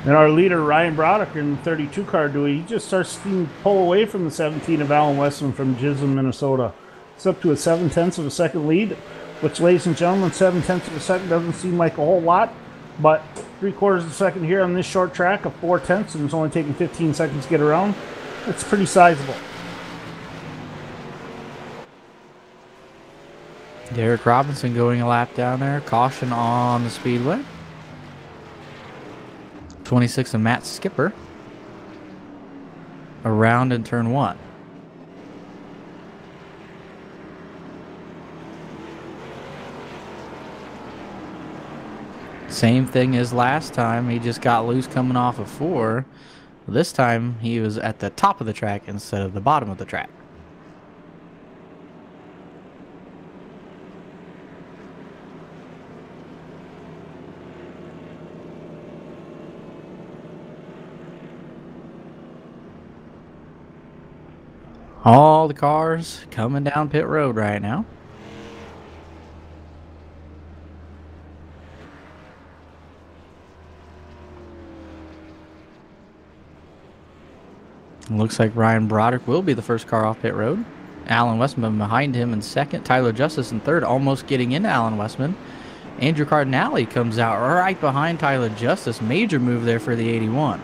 [SPEAKER 1] And our leader, Ryan Broderick, in the 32 car, Dewey, he just starts to pull away from the 17 of Alan Westman from Gisborne, Minnesota. It's up to a 7/10 of a second lead, which, ladies and gentlemen, 7/10 of a second doesn't seem like a whole lot, but 3/4 of a second here on this short track of 4/10, and it's only taking 15 seconds to get around. It's pretty sizable.
[SPEAKER 2] Derek Robinson going a lap down there. Caution on the speedway. 26 of Matt Skipper. Around in turn 1. Same thing as last time. He just got loose coming off of 4. This time, he was at the top of the track instead of the bottom of the track. All the cars coming down pit road right now. Looks like Ryan Broderick will be the first car off pit road. Alan Westman behind him in second. Tyler Justice in third, almost getting into Alan Westman. Andrew Cardinale comes out right behind Tyler Justice. Major move there for the 81.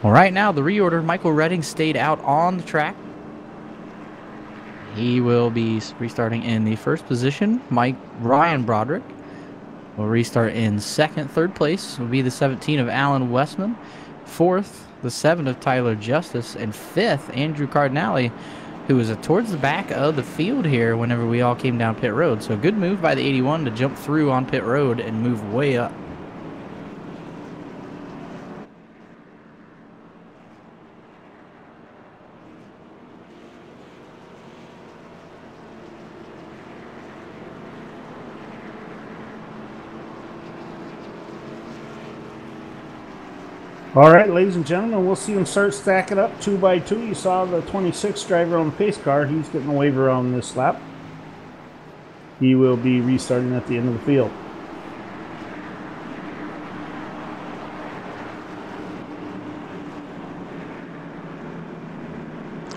[SPEAKER 2] Well, right now, the reorder, Michael Redding stayed out on the track. He will be restarting in the first position. Ryan Broderick will restart in second. Third place will be the 17 of Alan Westman. Fourth, the 7 of Tyler Justice. And fifth, Andrew Cardinale, who was towards the back of the field here whenever we all came down pit road. So good move by the 81 to jump through on pit road and move way up.
[SPEAKER 1] All right, ladies and gentlemen, we'll see him start stacking up 2 by 2. You saw the 26 driver on the pace car. He's getting a waiver on this lap. He will be restarting at the end of the field.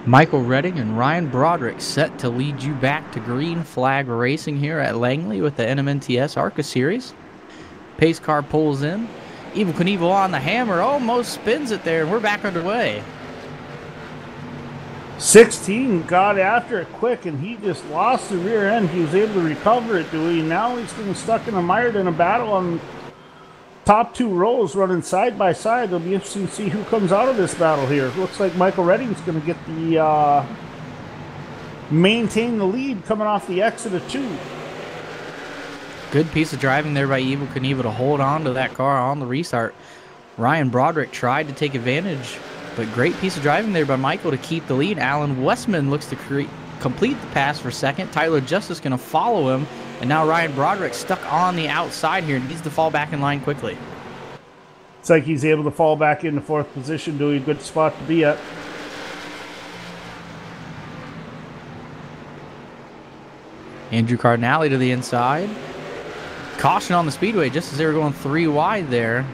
[SPEAKER 2] Michael Redding and Ryan Broderick set to lead you back to green flag racing here at Langley with the NMNTS ARCA Series. Pace car pulls in. Evil Knievel on the hammer, almost spins it there, and we're back underway.
[SPEAKER 1] 16 got after it quick, and he just lost the rear end. He was able to recover it, Dewey. Now he's getting stuck in a mired in a battle on top 2 rows running side by side. It'll be interesting to see who comes out of this battle here. Looks like Michael Redding's going to get the maintain the lead coming off the exit of 2.
[SPEAKER 2] Good piece of driving there by Evil Knievel to hold on to that car on the restart. Ryan Broderick tried to take advantage, but great piece of driving there by Michael to keep the lead. Alan Westman looks to complete the pass for second. Tyler Justice going to follow him, and now Ryan Broderick stuck on the outside here and needs to fall back in line quickly.
[SPEAKER 1] It's like he's able to fall back into 4th position, doing a good spot to be at.
[SPEAKER 2] Andrew Cardinale to the inside. Caution on the speedway just as they were going 3 wide there.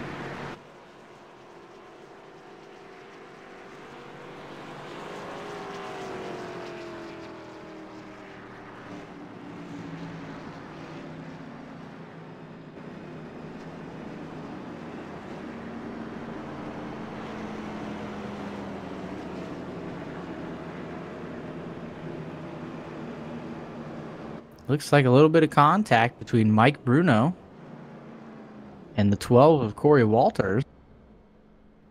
[SPEAKER 2] Looks like a little bit of contact between Mike Bruno and the 12 of Corey Walters.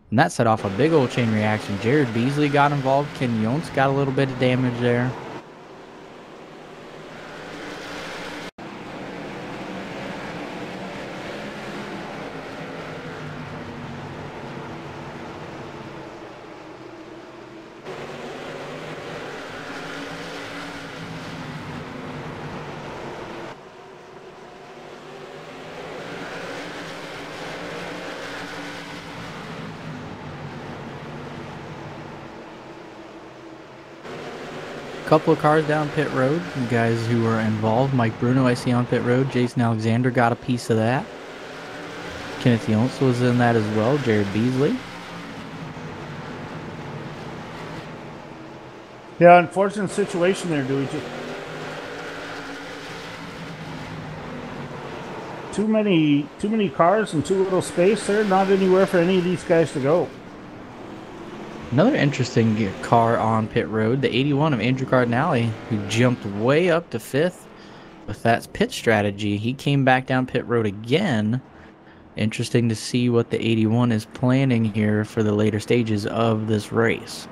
[SPEAKER 2] And that set off a big old chain reaction. Jared Beasley got involved. Ken Yonts got a little bit of damage there. Couple of cars down pit road, the guys who were involved. Mike Bruno I see on pit road. Jason Alexander got a piece of that. Kenneth Yonts was in that as well. Jared Beasley.
[SPEAKER 1] Yeah, unfortunate situation there, Dewey. Too many cars and too little space there. Not anywhere for any of these guys to go.
[SPEAKER 2] Another interesting car on pit road, the 81 of Andrew Cardinale, who jumped way up to 5th with that pit strategy. He came back down pit road again. Interesting to see what the 81 is planning here for the later stages of this race.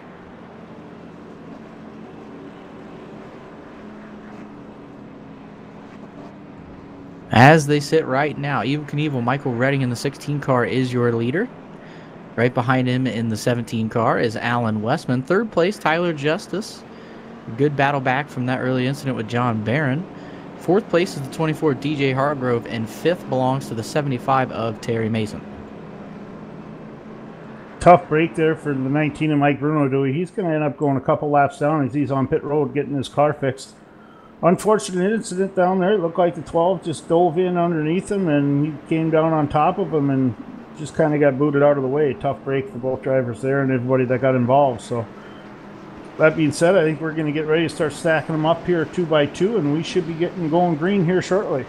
[SPEAKER 2] As they sit right now, Evil Knievel, Michael Redding in the 16 car is your leader. Right behind him in the 17 car is Alan Westman. Third place, Tyler Justice. Good battle back from that early incident with John Barron. Fourth place is the 24 DJ Hargrove, and fifth belongs to the 75 of Terry Mason.
[SPEAKER 1] Tough break there for the 19 and Mike Bruno, Dewey. He's going to end up going a couple laps down as he's on pit road getting his car fixed. Unfortunate incident down there. It looked like the 12 just dove in underneath him, and he came down on top of him and just kind of got booted out of the way. Tough break for both drivers there and everybody that got involved. So that being said, I think we're going to get ready to start stacking them up here 2 by 2, and we should be getting going green here shortly.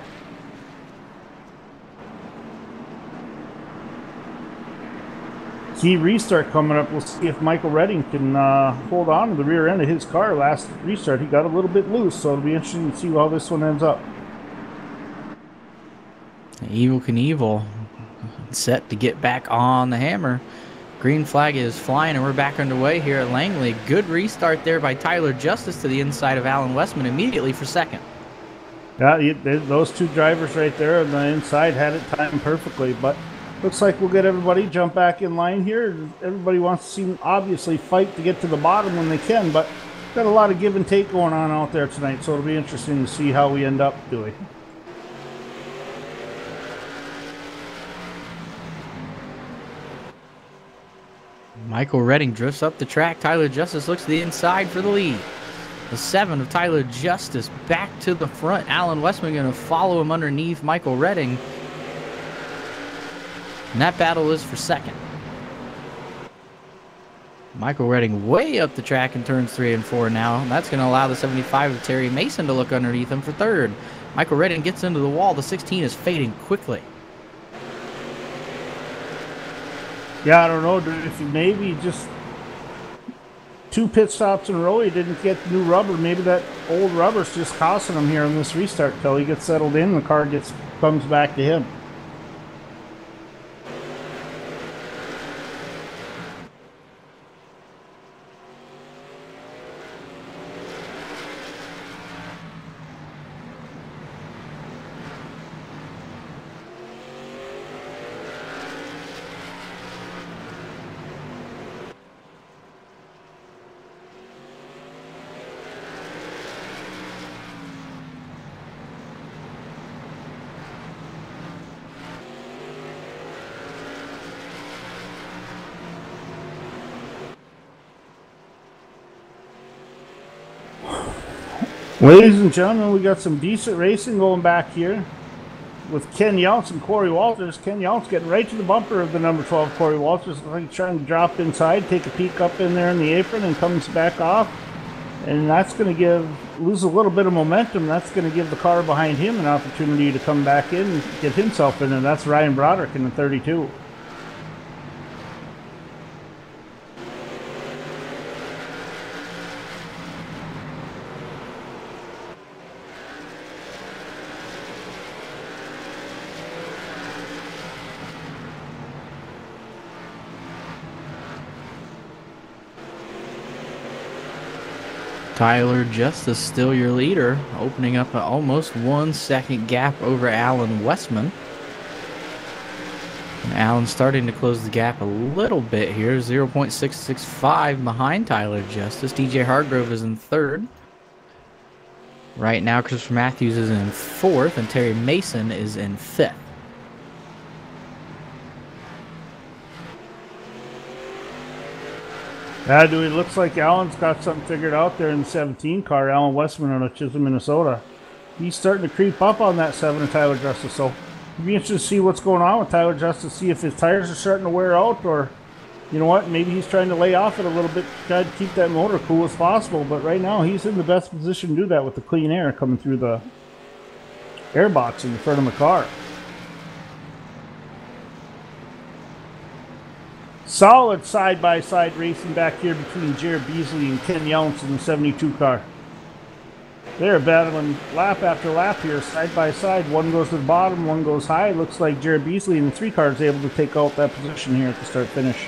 [SPEAKER 1] Key restart coming up. We'll see if Michael Redding can hold on to the rear end of his car. Last restart, he got a little bit loose, so it'll be interesting to see how this one ends up.
[SPEAKER 2] Evil Knievel set to get back on the hammer. Green flag is flying, and we're back underway here at Langley. Good restart there by Tyler Justice to the inside of Alan Westman immediately for second.
[SPEAKER 1] Yeah, those two drivers right there on the inside had it timed perfectly, but looks like we'll get everybody jump back in line here. Everybody wants to see, obviously, fight to get to the bottom when they can, but got a lot of give and take going on out there tonight, so it'll be interesting to see how we end up doing.
[SPEAKER 2] Michael Redding drifts up the track. Tyler Justice looks to the inside for the lead. The 7 of Tyler Justice back to the front. Alan Westman going to follow him underneath Michael Redding. And that battle is for second. Michael Redding way up the track in turns 3 and 4 now. That's going to allow the 75 of Terry Mason to look underneath him for third. Michael Redding gets into the wall. The 16 is fading quickly.
[SPEAKER 1] Yeah, I don't know if maybe just 2 pit stops in a row he didn't get new rubber. Maybe that old rubber's just costing him here in this restart till he gets settled in and the car comes back to him. Ladies and gentlemen, we got some decent racing going back here with Ken Younts and Corey Walters. Ken Younts getting right to the bumper of the number 12 Corey Walters. Like he's trying to drop inside, take a peek up in there in the apron, and comes back off. And that's going to lose a little bit of momentum. That's going to give the car behind him an opportunity to come back in and get himself in, and that's Ryan Broderick in the 32.
[SPEAKER 2] Tyler Justice still your leader, opening up an almost 1 second gap over Alan Westman. And Alan's starting to close the gap a little bit here, 0.665 behind Tyler Justice. DJ Hargrove is in third. Right now, Christopher Matthews is in fourth, and Terry Mason is in fifth.
[SPEAKER 1] Yeah, dude, it looks like Alan's got something figured out there in the 17 car. Alan Westman out of Chisholm, Minnesota. He's starting to creep up on that 7 of Tyler Justice, so it'll be interesting to see what's going on with Tyler Justice, see if his tires are starting to wear out, or, you know what, maybe he's trying to lay off it a little bit, try to keep that motor cool as possible, but right now he's in the best position to do that with the clean air coming through the air box in the front of the car. Solid side-by-side racing back here between Jared Beasley and Ken Younts in the 72 car. They're battling lap after lap here, side-by-side. One goes to the bottom, one goes high. Looks like Jared Beasley in the 3 car is able to take out that position here at the start-finish.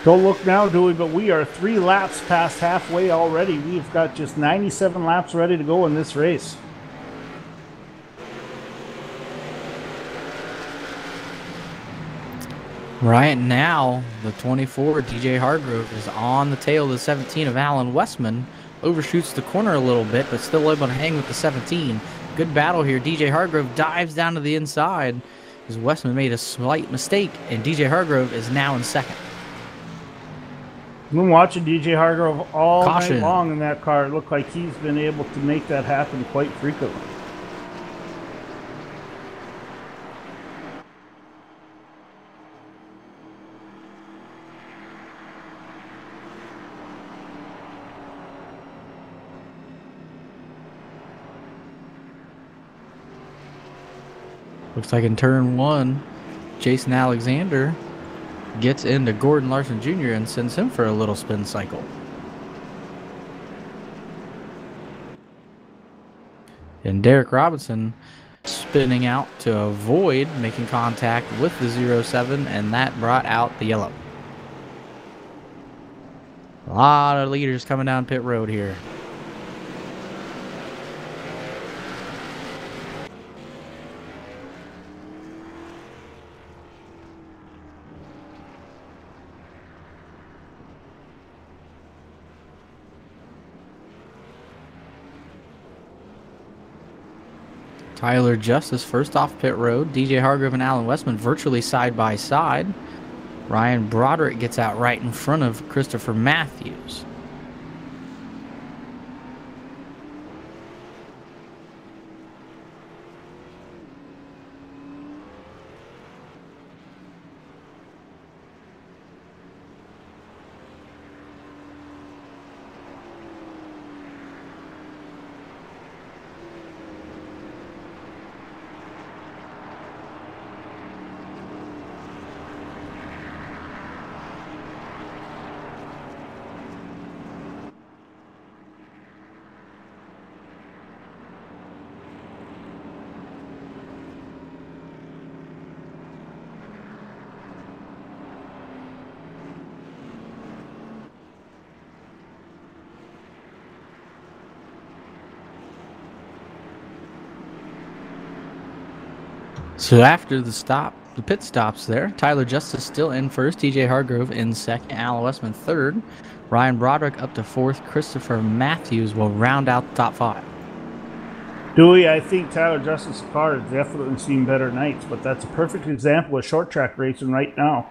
[SPEAKER 1] Don't look now, Dewey, but we are 3 laps past halfway already. We've got just 97 laps ready to go in this race.
[SPEAKER 2] Right now, the 24, DJ Hargrove, is on the tail of the 17 of Alan Westman. Overshoots the corner a little bit, but still able to hang with the 17. Good battle here. DJ Hargrove dives down to the inside as Westman made a slight mistake, and DJ Hargrove is now in second.
[SPEAKER 1] I've been watching DJ Hargrove all
[SPEAKER 2] Caution.
[SPEAKER 1] night long in that car. It looked like he's been able to make that happen quite frequently.
[SPEAKER 2] Looks like in turn 1, Jason Alexander gets into Gordon Larson Jr. and sends him for a little spin cycle. And Derek Robinson spinning out to avoid making contact with the 07, and that brought out the yellow. A lot of leaders coming down pit road here. Tyler Justice first off pit road. DJ Hargrove and Alan Westman virtually side by side. Ryan Broderick gets out right in front of Christopher Matthews. So after the pit stops there, Tyler Justice still in first, DJ Hargrove in second, Alan Westman third, Ryan Broderick up to fourth, Christopher Matthews will round out the top 5.
[SPEAKER 1] Dewey, I think Tyler Justice's car has definitely seen better nights, but that's a perfect example of short track racing right now.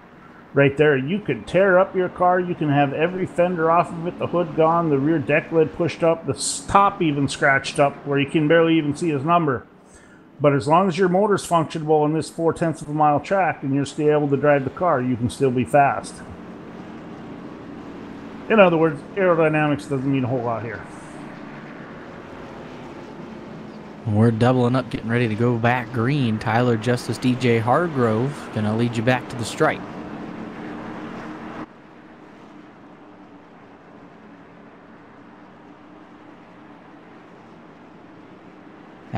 [SPEAKER 1] Right there, you can tear up your car, you can have every fender off of it, the hood gone, the rear deck lid pushed up, the top even scratched up where you can barely even see his number. But as long as your motor's functionable in this 0.4 of a mile track and you're still able to drive the car, you can still be fast. In other words, aerodynamics doesn't mean a whole lot here.
[SPEAKER 2] We're doubling up, getting ready to go back green. Tyler Justice, DJ Hargrove gonna lead you back to the stripe.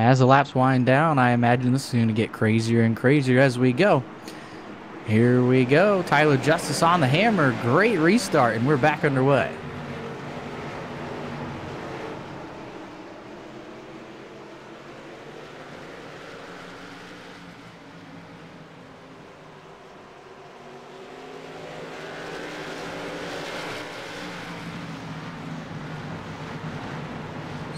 [SPEAKER 2] As the laps wind down, I imagine this is going to get crazier and crazier as we go. Here we go. Tyler Justice on the hammer. Great restart, and we're back underway.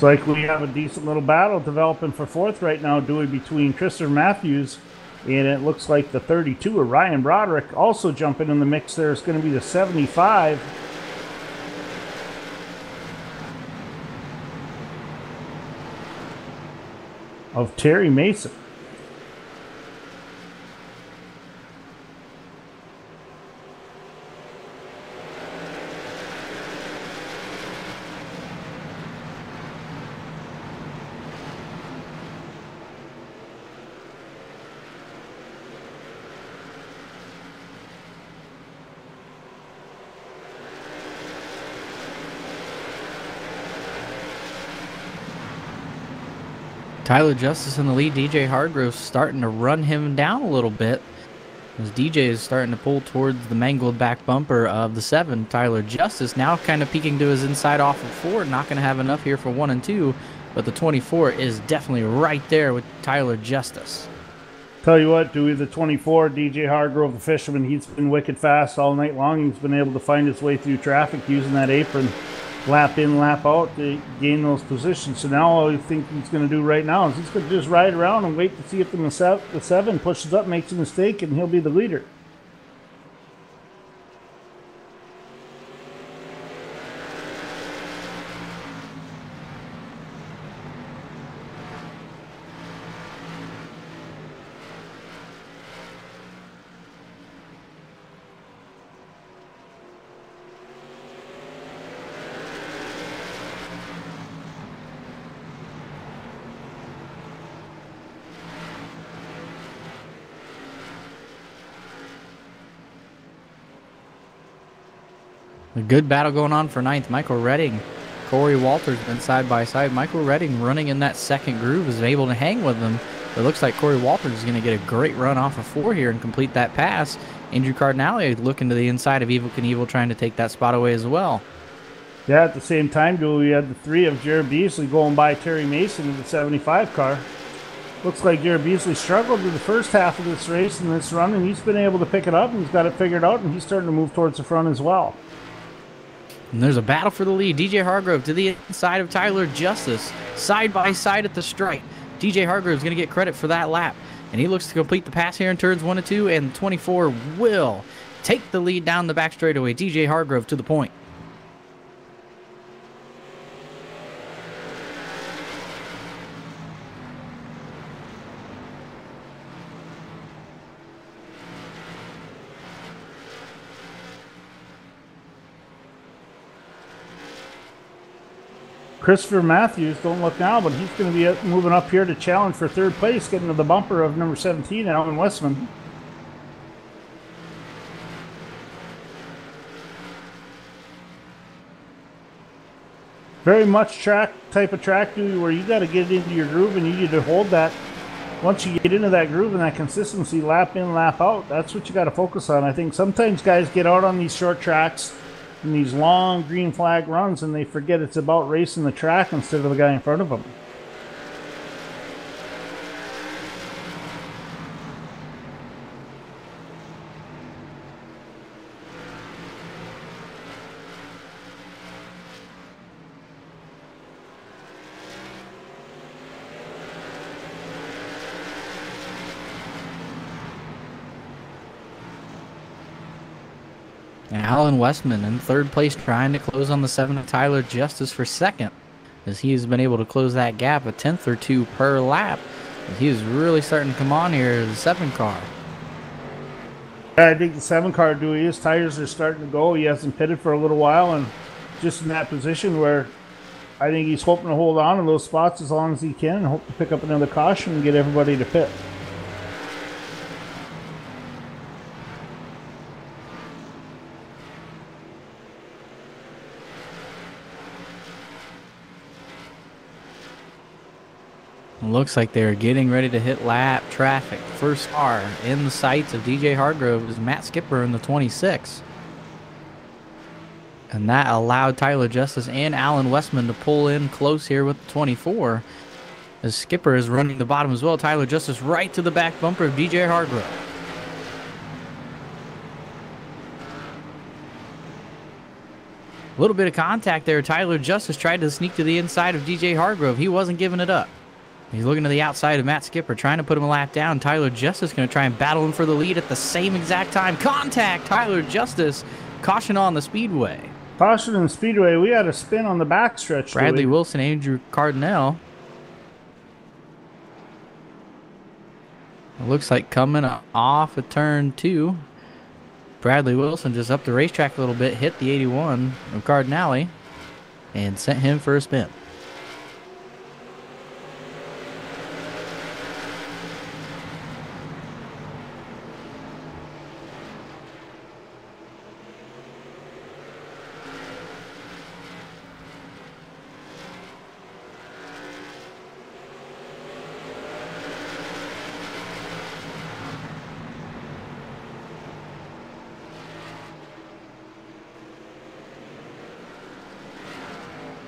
[SPEAKER 1] It's like we have a decent little battle developing for fourth right now, Dewey, between Christopher Matthews and it looks like the 32 of Ryan Broderick. Also jumping in the mix there is going to be the 75 of Terry Mason.
[SPEAKER 2] Tyler Justice in the lead. DJ Hargrove starting to run him down a little bit. As DJ is starting to pull towards the mangled back bumper of the 7, Tyler Justice now kind of peeking to his inside off of 4, not going to have enough here for 1 and 2, but the 24 is definitely right there with Tyler Justice.
[SPEAKER 1] Tell you what, Dewey, the 24, DJ Hargrove, the fisherman, he's been wicked fast all night long. He's been able to find his way through traffic using that apron, lap in, lap out to gain those positions. So now all I think he's going to do right now is he's going to just ride around and wait to see if the 7 pushes up, makes a mistake, and he'll be the leader.
[SPEAKER 2] A good battle going on for 9th. Michael Redding, Corey Walters been side by side. Michael Redding running in that second groove is able to hang with them. It looks like Corey Walters is going to get a great run off of 4 here and complete that pass. Andrew Cardinale looking to the inside of Evil Knievel, trying to take that spot away as well.
[SPEAKER 1] Yeah, at the same time, we had the 3 of Jared Beasley going by Terry Mason in the 75 car. Looks like Jared Beasley struggled in the first half of this race and this run, and he's been able to pick it up, and he's got it figured out, and he's starting to move towards the front as well.
[SPEAKER 2] And there's a battle for the lead. DJ Hargrove to the inside of Tyler Justice, side by side at the stripe. DJ Hargrove's going to get credit for that lap, and he looks to complete the pass here in turns 1 and 2, and 24 will take the lead down the back straightaway. DJ Hargrove to the point.
[SPEAKER 1] Christopher Matthews, don't look now, but he's going to be moving up here to challenge for 3rd place, getting to the bumper of number 17, Alan Westman. Very much type of track, where you got to get into your groove and you need to hold that. Once you get into that groove and that consistency, lap in, lap out, that's what you got to focus on. I think sometimes guys get out on these short tracks in these long green flag runs and they forget it's about racing the track instead of the guy in front of them.
[SPEAKER 2] Alan Westman in 3rd place, trying to close on the 7 of Tyler Justice for 2nd, as he has been able to close that gap a 10th or 2 per lap. As he is really starting to come on here, the 7 car.
[SPEAKER 1] I think the 7 car, his tires are starting to go. He hasn't pitted for a little while, and just in that position where I think he's hoping to hold on to those spots as long as he can and hope to pick up another caution and get everybody to pit.
[SPEAKER 2] Looks like they're getting ready to hit lap traffic. First car in the sights of DJ Hargrove is Matt Skipper in the 26. And that allowed Tyler Justice and Alan Westman to pull in close here with the 24. As Skipper is running the bottom as well. Tyler Justice right to the back bumper of DJ Hargrove. A little bit of contact there. Tyler Justice tried to sneak to the inside of DJ Hargrove. He wasn't giving it up. He's looking to the outside of Matt Skipper, trying to put him a lap down. Tyler Justice going to try and battle him for the lead at the same exact time. Contact! Tyler Justice, caution on the speedway.
[SPEAKER 1] Caution in the speedway. We had a spin on the backstretch.
[SPEAKER 2] Bradley Wilson, Andrew Cardinale. It looks like coming off of turn 2. Bradley Wilson just up the racetrack a little bit, hit the 81 of Cardinale, and sent him for a spin.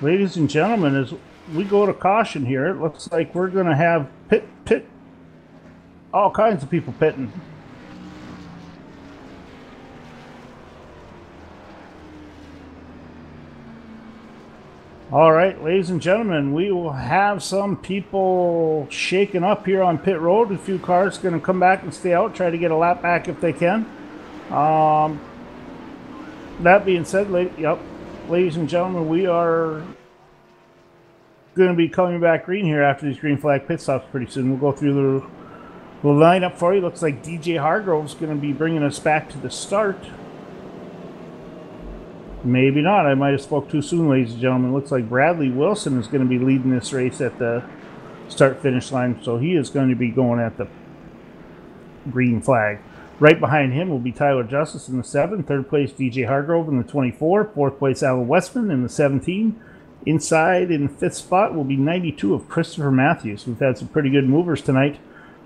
[SPEAKER 1] Ladies and gentlemen, as we go to caution here, it looks like we're going to have all kinds of people pitting. All right, ladies and gentlemen, we will have some people shaking up here on pit road. A few cars going to come back and stay out, try to get a lap back if they can. That being said, ladies and gentlemen, we are going to be coming back green here after these green flag pit stops pretty soon. We'll go through the lineup for you. Looks like DJ Hargrove's going to be bringing us back to the start. Maybe not. I might have spoke too soon, ladies and gentlemen. Looks like Bradley Wilson is going to be leading this race at the start-finish line, so he is going to be going at the green flag. Right behind him will be Tyler Justice in the 7, third place DJ Hargrove in the 24, fourth place Alan Westman in the 17. Inside in fifth spot will be 92 of Christopher Matthews. We've had some pretty good movers tonight.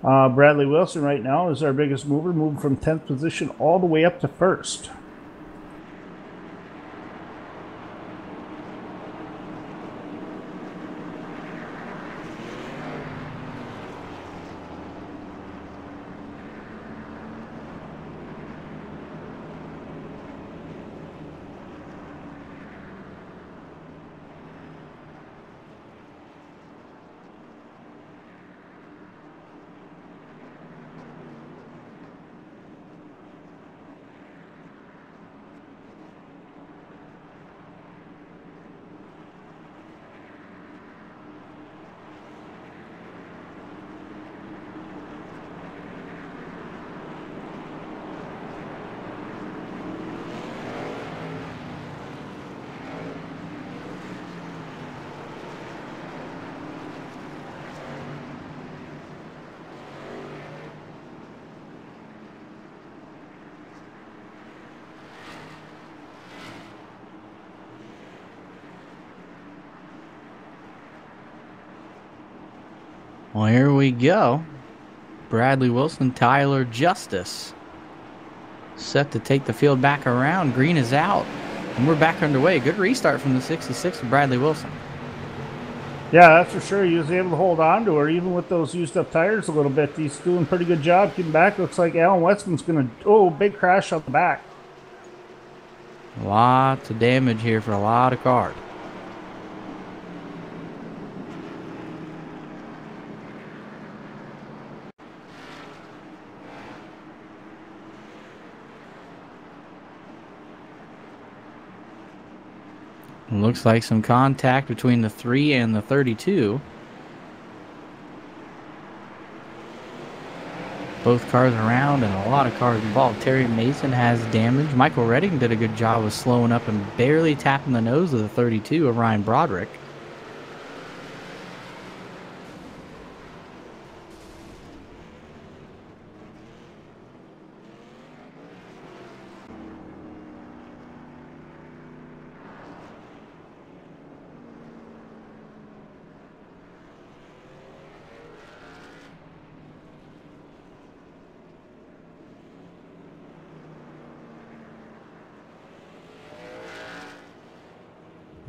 [SPEAKER 1] Bradley Wilson right now is our biggest mover, moving from 10th position all the way up to first.
[SPEAKER 2] Well, here we go. Bradley Wilson, Tyler Justice. Set to take the field back around. Green is out. And we're back underway. Good restart from the 66 of Bradley Wilson.
[SPEAKER 1] Yeah, that's for sure. He was able to hold on to her, even with those used up tires a little bit. He's doing a pretty good job getting back. Looks like Alan Westman's going to... Oh, big crash on the back.
[SPEAKER 2] Lots of damage here for a lot of cars. Looks like some contact between the 3 and the 32. Both cars around and a lot of cars involved. Terry Mason has damage. Michael Redding did a good job of slowing up and barely tapping the nose of the 32 of Ryan Broderick.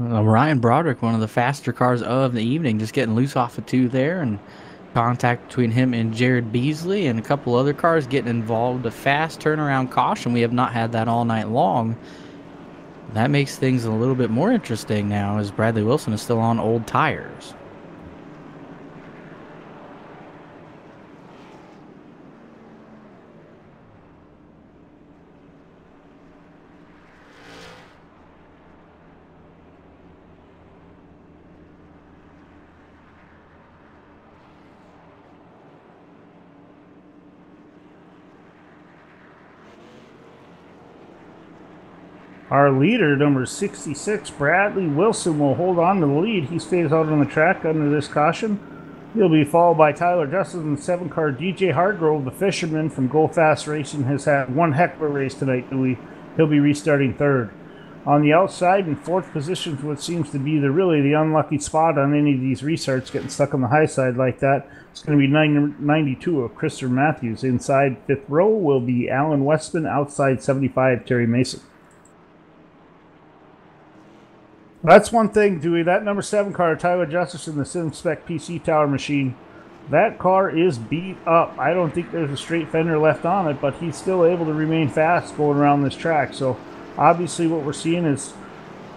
[SPEAKER 2] Ryan Broderick, one of the faster cars of the evening, just getting loose off of 2 there, and contact between him and Jared Beasley and a couple other cars getting involved. A fast turnaround caution. We have not had that all night long. That makes things a little bit more interesting now, as Bradley Wilson is still on old tires.
[SPEAKER 1] Our leader, number 66, Bradley Wilson, will hold on to the lead. He stays out on the track under this caution. He'll be followed by Tyler Justice in the 7-car. DJ Hargrove, the fisherman from Go Fast Racing, has had one heck of a race tonight. He'll be restarting 3rd. On the outside, in 4th position, what seems to be really the unlucky spot on any of these restarts, getting stuck on the high side like that, it's going to be 92 of Christopher Matthews. Inside 5th row will be Alan Westman. Outside 75, Terry Mason. That's one thing, Dewey. That number 7 car, Tyler Justice in the Sim Spec PC Tower machine, that car is beat up. I don't think there's a straight fender left on it, but he's still able to remain fast going around this track. So obviously what we're seeing is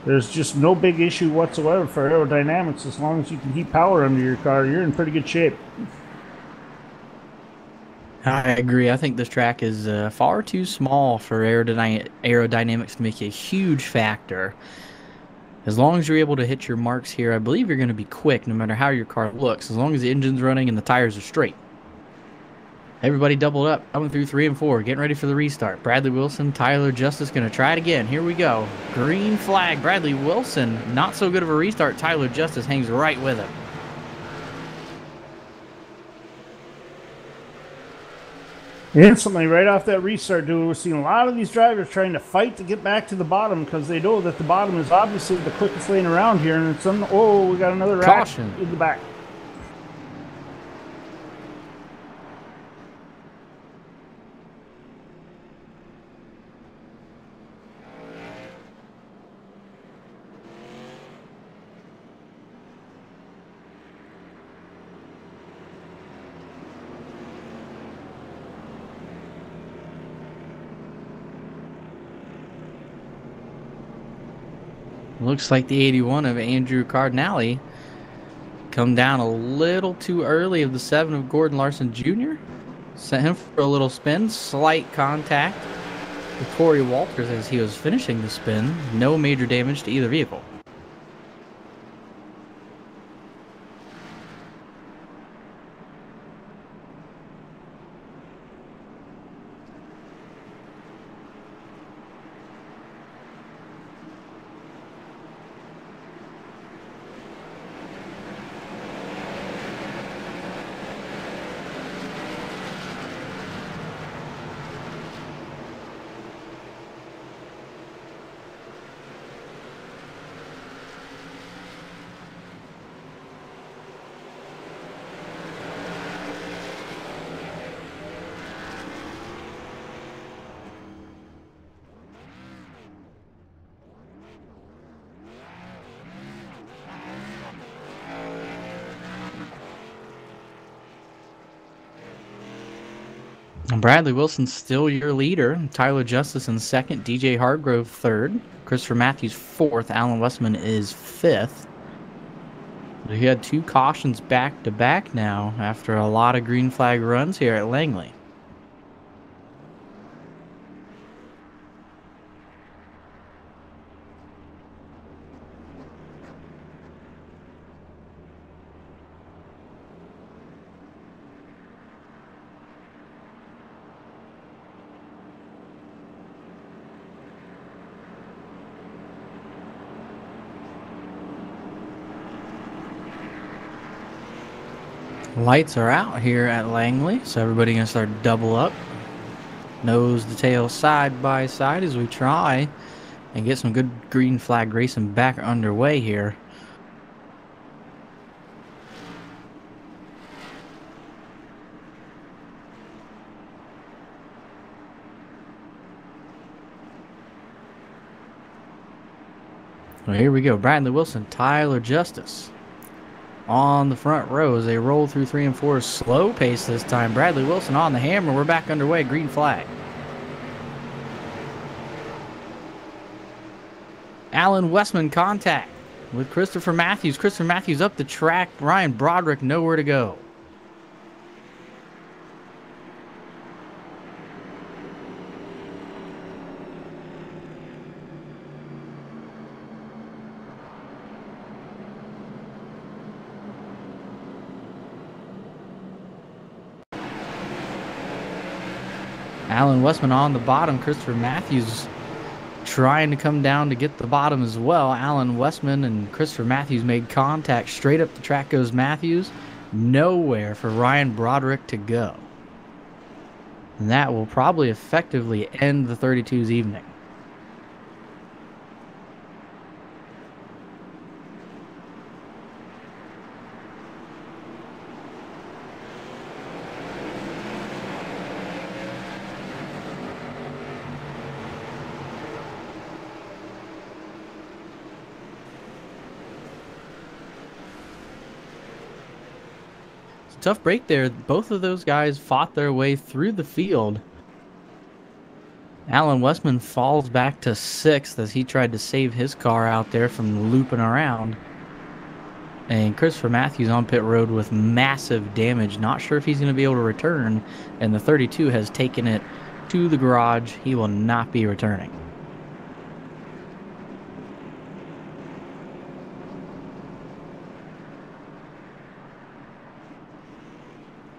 [SPEAKER 1] there's just no big issue whatsoever for aerodynamics. As long as you can keep power under your car, you're in pretty good shape.
[SPEAKER 2] I agree. I think this track is far too small for aerodynamics to make a huge factor. As long as you're able to hit your marks here, I believe you're going to be quick no matter how your car looks, as long as the engine's running and the tires are straight. Everybody doubled up, coming through 3 and 4, getting ready for the restart. Bradley Wilson, Tyler Justice going to try it again. Here we go. Green flag. Bradley Wilson, not so good of a restart. Tyler Justice hangs right with him.
[SPEAKER 1] Instantly, right off that restart, dude, we're seeing a lot of these drivers trying to fight to get back to the bottom because they know that the bottom is obviously the quickest lane around here. And it's oh, we got another rack in the back.
[SPEAKER 2] Looks like the 81 of Andrew Cardinale come down a little too early of the 7 of Gordon Larson Jr. Sent him for a little spin. Slight contact with Corey Walters as he was finishing the spin. No major damage to either vehicle. Bradley Wilson's still your leader. Tyler Justice in second. DJ Hargrove third. Christopher Matthews fourth. Alan Westman is fifth. He had 2 cautions back to back now after a lot of green flag runs here at Langley. Lights are out here at Langley, so everybody gonna start double up. Nose to tail side by side as we try and get some good green flag racing back underway here. Well, here we go. Bradley Wilson, Tyler Justice on the front row as they roll through 3 and 4. Slow pace this time. Bradley Wilson on the hammer. We're back underway. Green flag. Alan Westman contact with Christopher Matthews. Christopher Matthews up the track. Ryan Broderick nowhere to go. Alan Westman on the bottom. Christopher Matthews trying to come down to get the bottom as well. Alan Westman and Christopher Matthews made contact. Straight up the track goes Matthews. Nowhere for Ryan Broderick to go. And that will probably effectively end the 32's evening. Tough break there. Both of those guys fought their way through the field. Alan Westman falls back to 6th as he tried to save his car out there from looping around. And Christopher Matthews on pit road with massive damage. Not sure if he's going to be able to return. And the 32 has taken it to the garage. He will not be returning.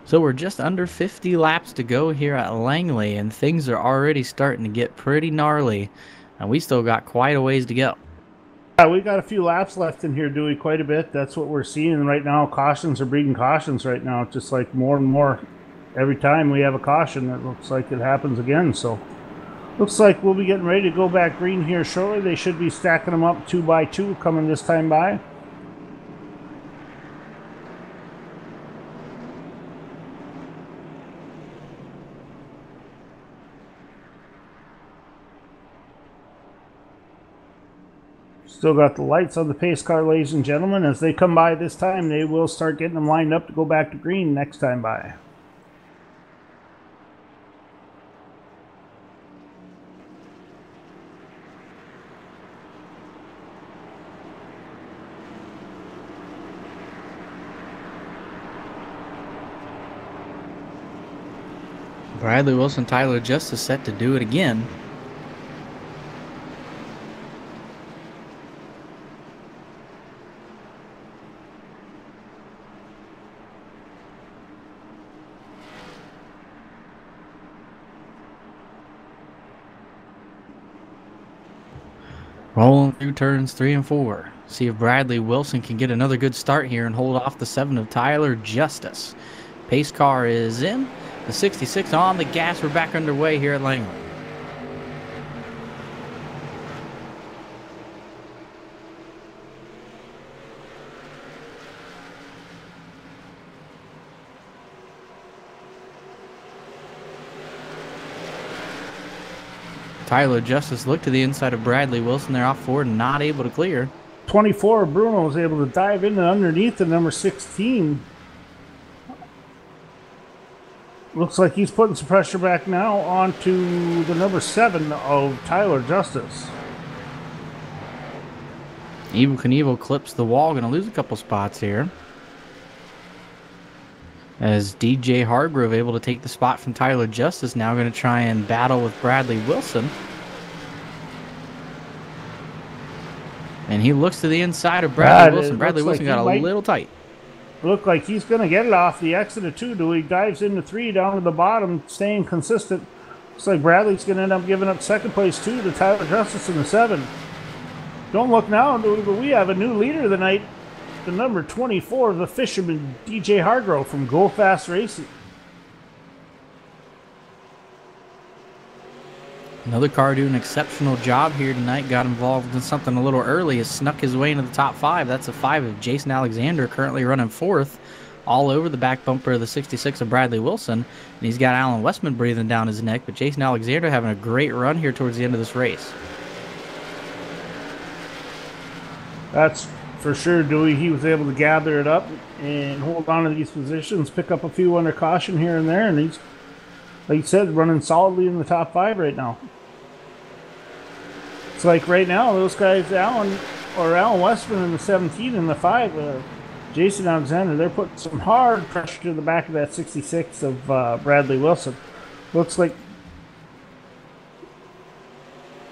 [SPEAKER 2] So we're just under 50 laps to go here at Langley, and things are already starting to get pretty gnarly, and we still got quite a ways to go.
[SPEAKER 1] Yeah, we got a few laps left in here, Dewey, quite a bit. That's what we're seeing right now. Cautions are breeding cautions right now. Just like more and more. Every time we have a caution, it looks like it happens again. So looks like we'll be getting ready to go back green here shortly. They should be stacking them up 2 by 2 coming this time by. Still got the lights on the pace car, ladies and gentlemen. As they come by this time, they will start getting them lined up to go back to green next time by.
[SPEAKER 2] Bradley Wilson, Tyler Justice set to do it again. Rolling through turns 3 and 4. See if Bradley Wilson can get another good start here and hold off the 7 of Tyler Justice. Pace car is in. The 66 on the gas. We're back underway here at Langley. Tyler Justice looked to the inside of Bradley Wilson. They're off forward and not able to clear.
[SPEAKER 1] 24, Bruno was able to dive in underneath the number 16. Looks like he's putting some pressure back now onto the number 7 of Tyler Justice.
[SPEAKER 2] Evil Knievel clips the wall. Going to lose a couple spots here. As DJ Hargrove able to take the spot from Tyler Justice. Now going to try and battle with Bradley Wilson. And he looks to the inside of Bradley Wilson. Bradley Wilson got a little tight.
[SPEAKER 1] Look like he's going to get it off the exit of 2. He dives into 3 down to the bottom, staying consistent. Looks like Bradley's going to end up giving up second place 2 to Tyler Justice in the 7. Don't look now, but we have a new leader of the night. The number 24, the fisherman, DJ Hargrove from Go Fast Racing.
[SPEAKER 2] Another car doing an exceptional job here tonight. Got involved in something a little early. Has snuck his way into the top 5. That's a 5 of Jason Alexander, currently running 4th. All over the back bumper of the 66 of Bradley Wilson. And he's got Alan Westman breathing down his neck. But Jason Alexander having a great run here towards the end of this race.
[SPEAKER 1] That's for sure, Dewey. He was able to gather it up and hold on to these positions, pick up a few under caution here and there, and he's, like you said, running solidly in the top 5 right now. It's like right now, those guys, Alan Westman in the 17 and the 5, Jason Alexander, they're putting some hard pressure to the back of that 66 of Bradley Wilson. Looks like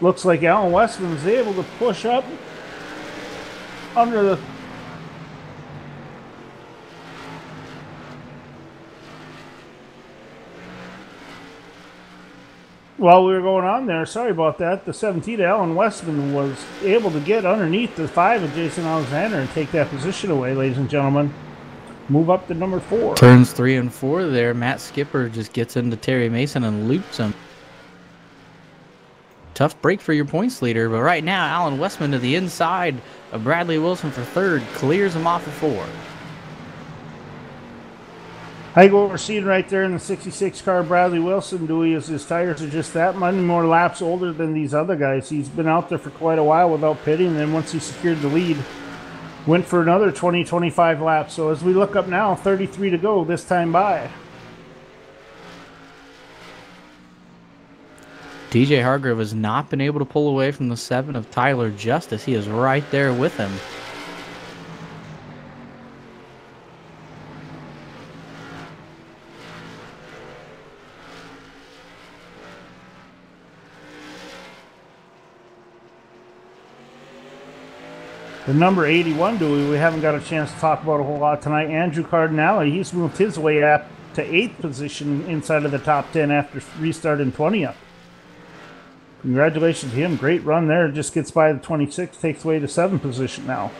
[SPEAKER 1] Alan Westman is able to push up under the while we were going on there, sorry about that, the 17 Alan Westman was able to get underneath the 5 of Jason Alexander and take that position away, ladies and gentlemen. Move up to number 4.
[SPEAKER 2] Turns 3 and 4 there. Matt Skipper just gets into Terry Mason and loops him. Tough break for your points leader, but right now Alan Westman to the inside of Bradley Wilson for 3rd, clears him off of 4.
[SPEAKER 1] I think what we're seeing right there in the 66 car, Bradley Wilson, Dewey, is his tires are just that many more laps older than these other guys. He's been out there for quite a while without pitting, and then once he secured the lead, Went for another 20-25 laps. So as we look up now, 33 to go this time by.
[SPEAKER 2] DJ Hargrove has not been able to pull away from the 7 of Tyler Justice. He is right there with him.
[SPEAKER 1] The number 81 Dewey, we haven't got a chance to talk about a whole lot tonight. Andrew Cardinale, he's moved his way up to 8th position inside of the top 10 after restarting 20th. Congratulations to him. Great run there. Just gets by the 26, takes away the 7th position now.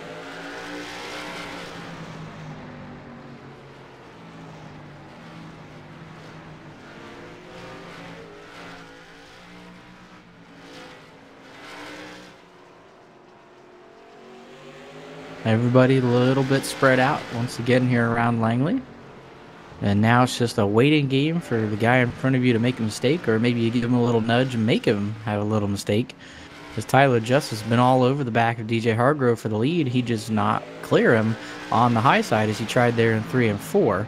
[SPEAKER 2] Everybody a little bit spread out once again here around Langley. And now it's just a waiting game for the guy in front of you to make a mistake, or maybe you give him a little nudge and make him have a little mistake. As Tyler Justice has been all over the back of DJ Hargrove for the lead, he just not clear him on the high side as he tried there in 3 and 4.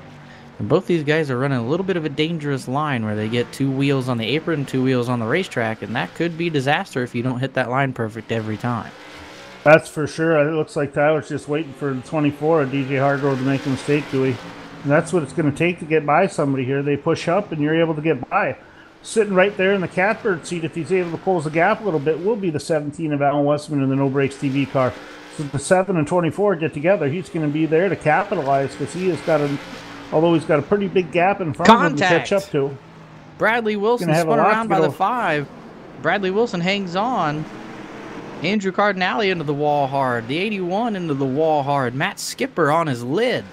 [SPEAKER 2] And both these guys are running a little bit of a dangerous line where they get 2 wheels on the apron, 2 wheels on the racetrack, and that could be disaster if you don't hit that line perfect every time.
[SPEAKER 1] That's for sure. It looks like Tyler's just waiting for the 24 of DJ Hargrove to make a mistake, Dewey. And that's what it's going to take to get by somebody here. They push up and you're able to get by. Sitting right there in the catbird seat, if he's able to close the gap a little bit, will be the 17 of Alan Westman in the No Brakes TV car. So the 7 and 24 get together. He's going to be there to capitalize because he has got although he's got a pretty big gap in front of him to catch up to.
[SPEAKER 2] Bradley Wilson spun around by the 5. Bradley Wilson hangs on. Andrew Cardinale into the wall hard. The 81 into the wall hard. Matt Skipper on his lid.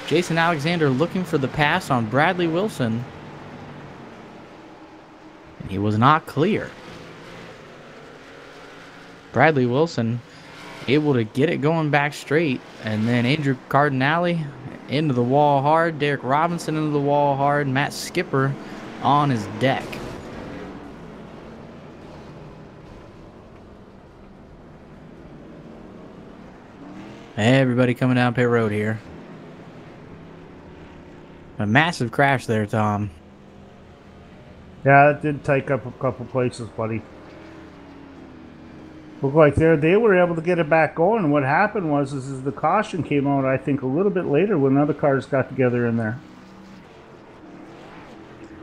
[SPEAKER 2] Jason Alexander looking for the pass on Bradley Wilson. And he was not clear. Bradley Wilson able to get it going back straight. And then Andrew Cardinale into the wall hard. Derek Robinson into the wall hard. Matt Skipper on his deck. Everybody coming down pit road here. A massive crash there, Tom.
[SPEAKER 1] Yeah, it did take up a couple places, buddy. Looked like they were able to get it back going. And what happened was is the caution came out, I think, a little bit later when other cars got together in there.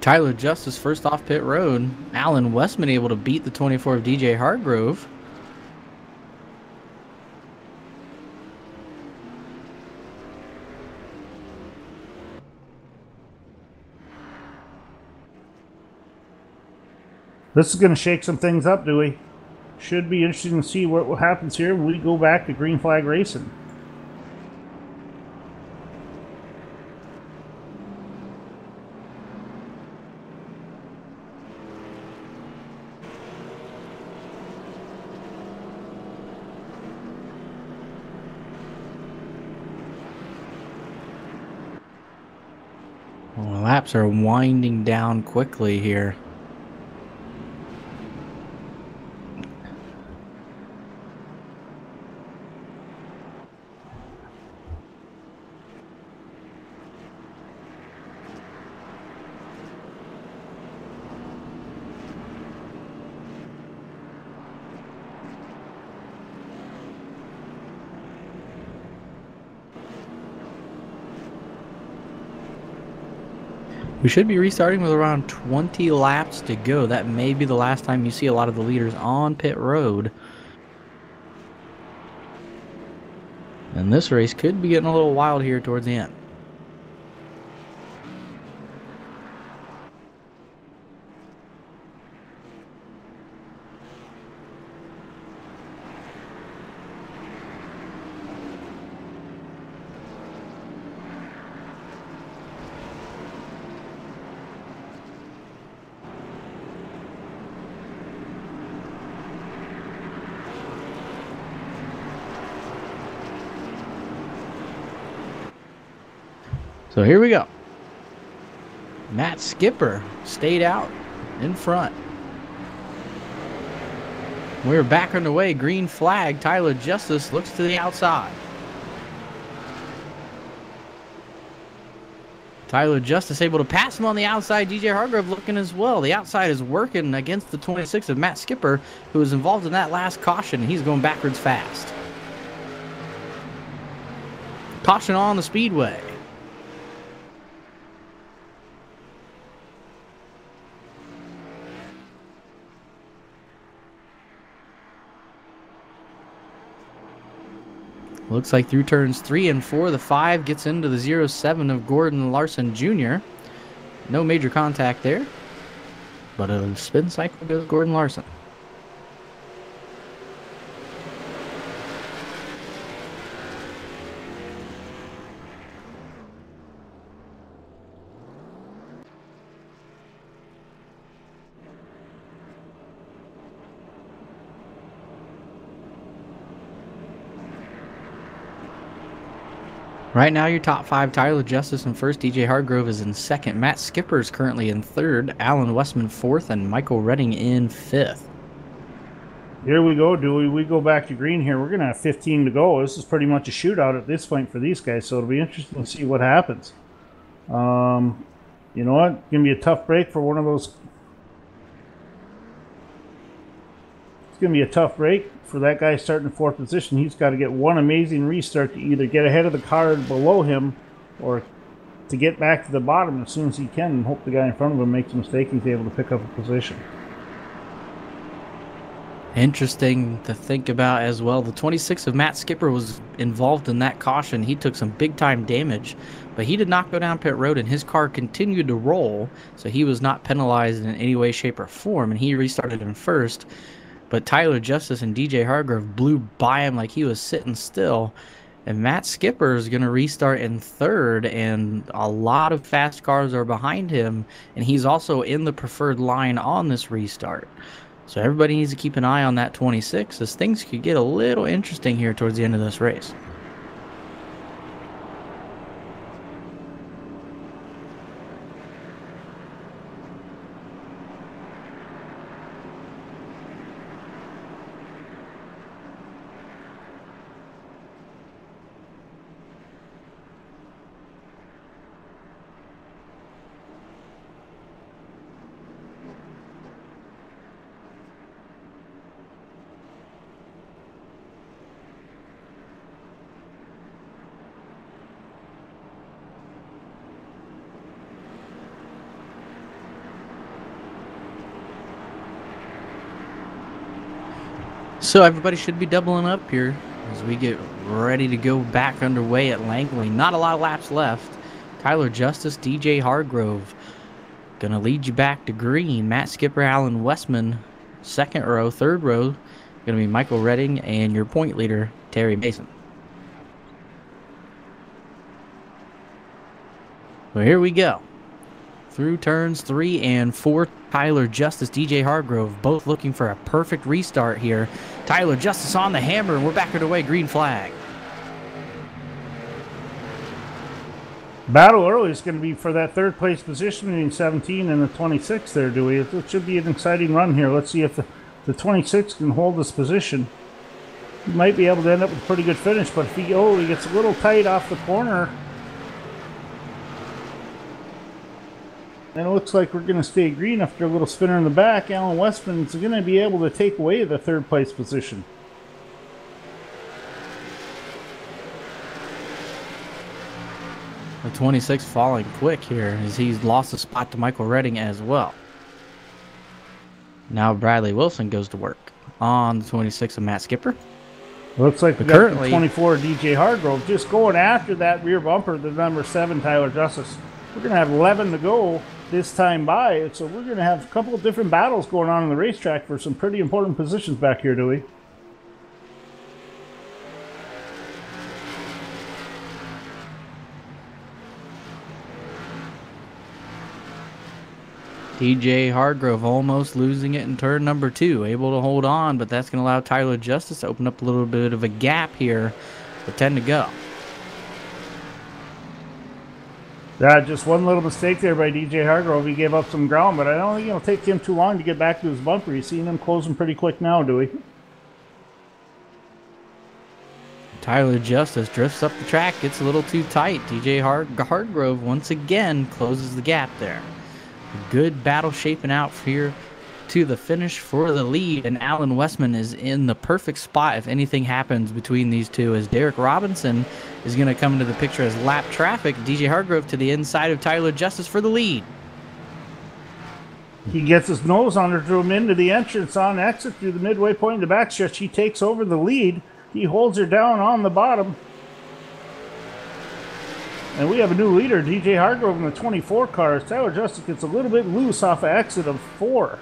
[SPEAKER 2] Tyler Justice first off pit road. Alan Westman able to beat the 24 of DJ Hargrove.
[SPEAKER 1] This is going to shake some things up, Dewey. Should be interesting to see what happens here when we go back to green flag racing.
[SPEAKER 2] Well, laps are winding down quickly here. We should be restarting with around 20 laps to go. That may be the last time you see a lot of the leaders on pit road. And this race could be getting a little wild here towards the end. So here we go. Matt Skipper stayed out in front. We're back underway. Green flag. Tyler Justice looks to the outside. Tyler Justice able to pass him on the outside. DJ Hargrove looking as well. The outside is working against the 26 of Matt Skipper, who was involved in that last caution. He's going backwards fast. Caution on the speedway. Looks like through turns 3 and 4, the 5 gets into the 0-7 of Gordon Larson Jr. No major contact there, but a spin cycle goes Gordon Larson. Right now, your top 5, Tyler Justice in first, DJ Hargrove is in second, Matt Skipper is currently in third, Alan Westman fourth, and Michael Redding in fifth.
[SPEAKER 1] Here we go, Dewey. We go back to green here. We're going to have 15 to go. This is pretty much a shootout at this point for these guys, so it'll be interesting to see what happens. You know what? It's going to be a tough break for one of those. It's going to be a tough break for that guy starting in fourth position. He's got to get one amazing restart to either get ahead of the car below him or to get back to the bottom as soon as he can and hope the guy in front of him makes a mistake. He's able to pick up a position.
[SPEAKER 2] Interesting to think about as well. The 26 of Matt Skipper was involved in that caution. He took some big-time damage, but he did not go down pit road, and his car continued to roll, so he was not penalized in any way, shape, or form, and he restarted in first. But Tyler Justice and DJ Hargrove blew by him like he was sitting still. And Matt Skipper is going to restart in third, and a lot of fast cars are behind him, and he's also in the preferred line on this restart. So everybody needs to keep an eye on that 26, as things could get a little interesting here towards the end of this race. So everybody should be doubling up here as we get ready to go back underway at Langley. Not a lot of laps left. Tyler Justice, DJ Hargrove gonna lead you back to green. Matt Skipper, Alan Westman, second row. Third row gonna be Michael Redding, and your point leader, Terry Mason. Well, here we go. Through turns 3 and 4, Tyler Justice, DJ Hargrove, both looking for a perfect restart here. Tyler Justice on the hammer, and we're back underway. Green flag.
[SPEAKER 1] Battle early is going to be for that third place position between 17 and the 26 there, Dewey. It should be an exciting run here. Let's see if the 26 can hold this position. He might be able to end up with a pretty good finish, but if he gets a little tight off the corner, and it looks like we're going to stay green after a little spinner in the back. Alan Westman's going to be able to take away the third place position.
[SPEAKER 2] The 26 falling quick here as he's lost a spot to Michael Redding as well. Now Bradley Wilson goes to work on the 26 of Matt Skipper.
[SPEAKER 1] Looks like we got the 24 DJ Hargrove just going after that rear bumper, the number 7 Tyler Justice. We're going to have 11 to go this time by, so we're going to have a couple of different battles going on in the racetrack for some pretty important positions back here, Dewey.
[SPEAKER 2] DJ Hargrove almost losing it in turn number 2, able to hold on, but that's going to allow Tyler Justice to open up a little bit of a gap here with 10 to go.
[SPEAKER 1] Yeah, just one little mistake there by DJ Hargrove. He gave up some ground, but I don't think it'll take him too long to get back to his bumper. You're seeing him closing pretty quick now, Dewey.
[SPEAKER 2] Tyler Justice drifts up the track, gets a little too tight. DJ Hardgrove once again closes the gap there. A good battle shaping out here to the finish for the lead, and Alan Westman is in the perfect spot if anything happens between these two, as Derek Robinson is going to come into the picture as lap traffic. DJ Hardgrove to the inside of Tyler Justice for the lead.
[SPEAKER 1] He gets his nose under to him into the entrance on exit through the midway point in the backstretch. He takes over the lead. He holds her down on the bottom. And we have a new leader, DJ Hargrove in the 24 car. Tyler Justice gets a little bit loose off of exit of 4.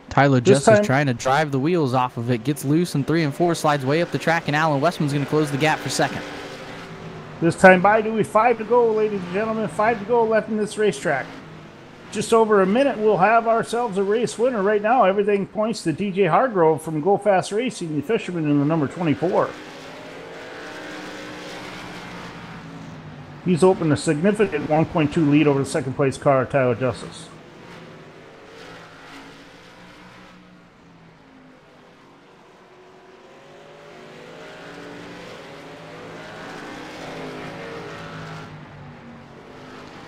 [SPEAKER 2] Tyler Justice trying to drive the wheels off of it, gets loose in 3 and 4, slides way up the track, and Alan Westman's going to close the gap for second.
[SPEAKER 1] This time by Dewey, 5 to go, ladies and gentlemen. 5 to go left in this racetrack. Just over a minute, we'll have ourselves a race winner. Right now, everything points to DJ Hargrove from Go Fast Racing, the fisherman in the number 24. He's opened a significant 1.2 lead over the second place car, Tyler Justice.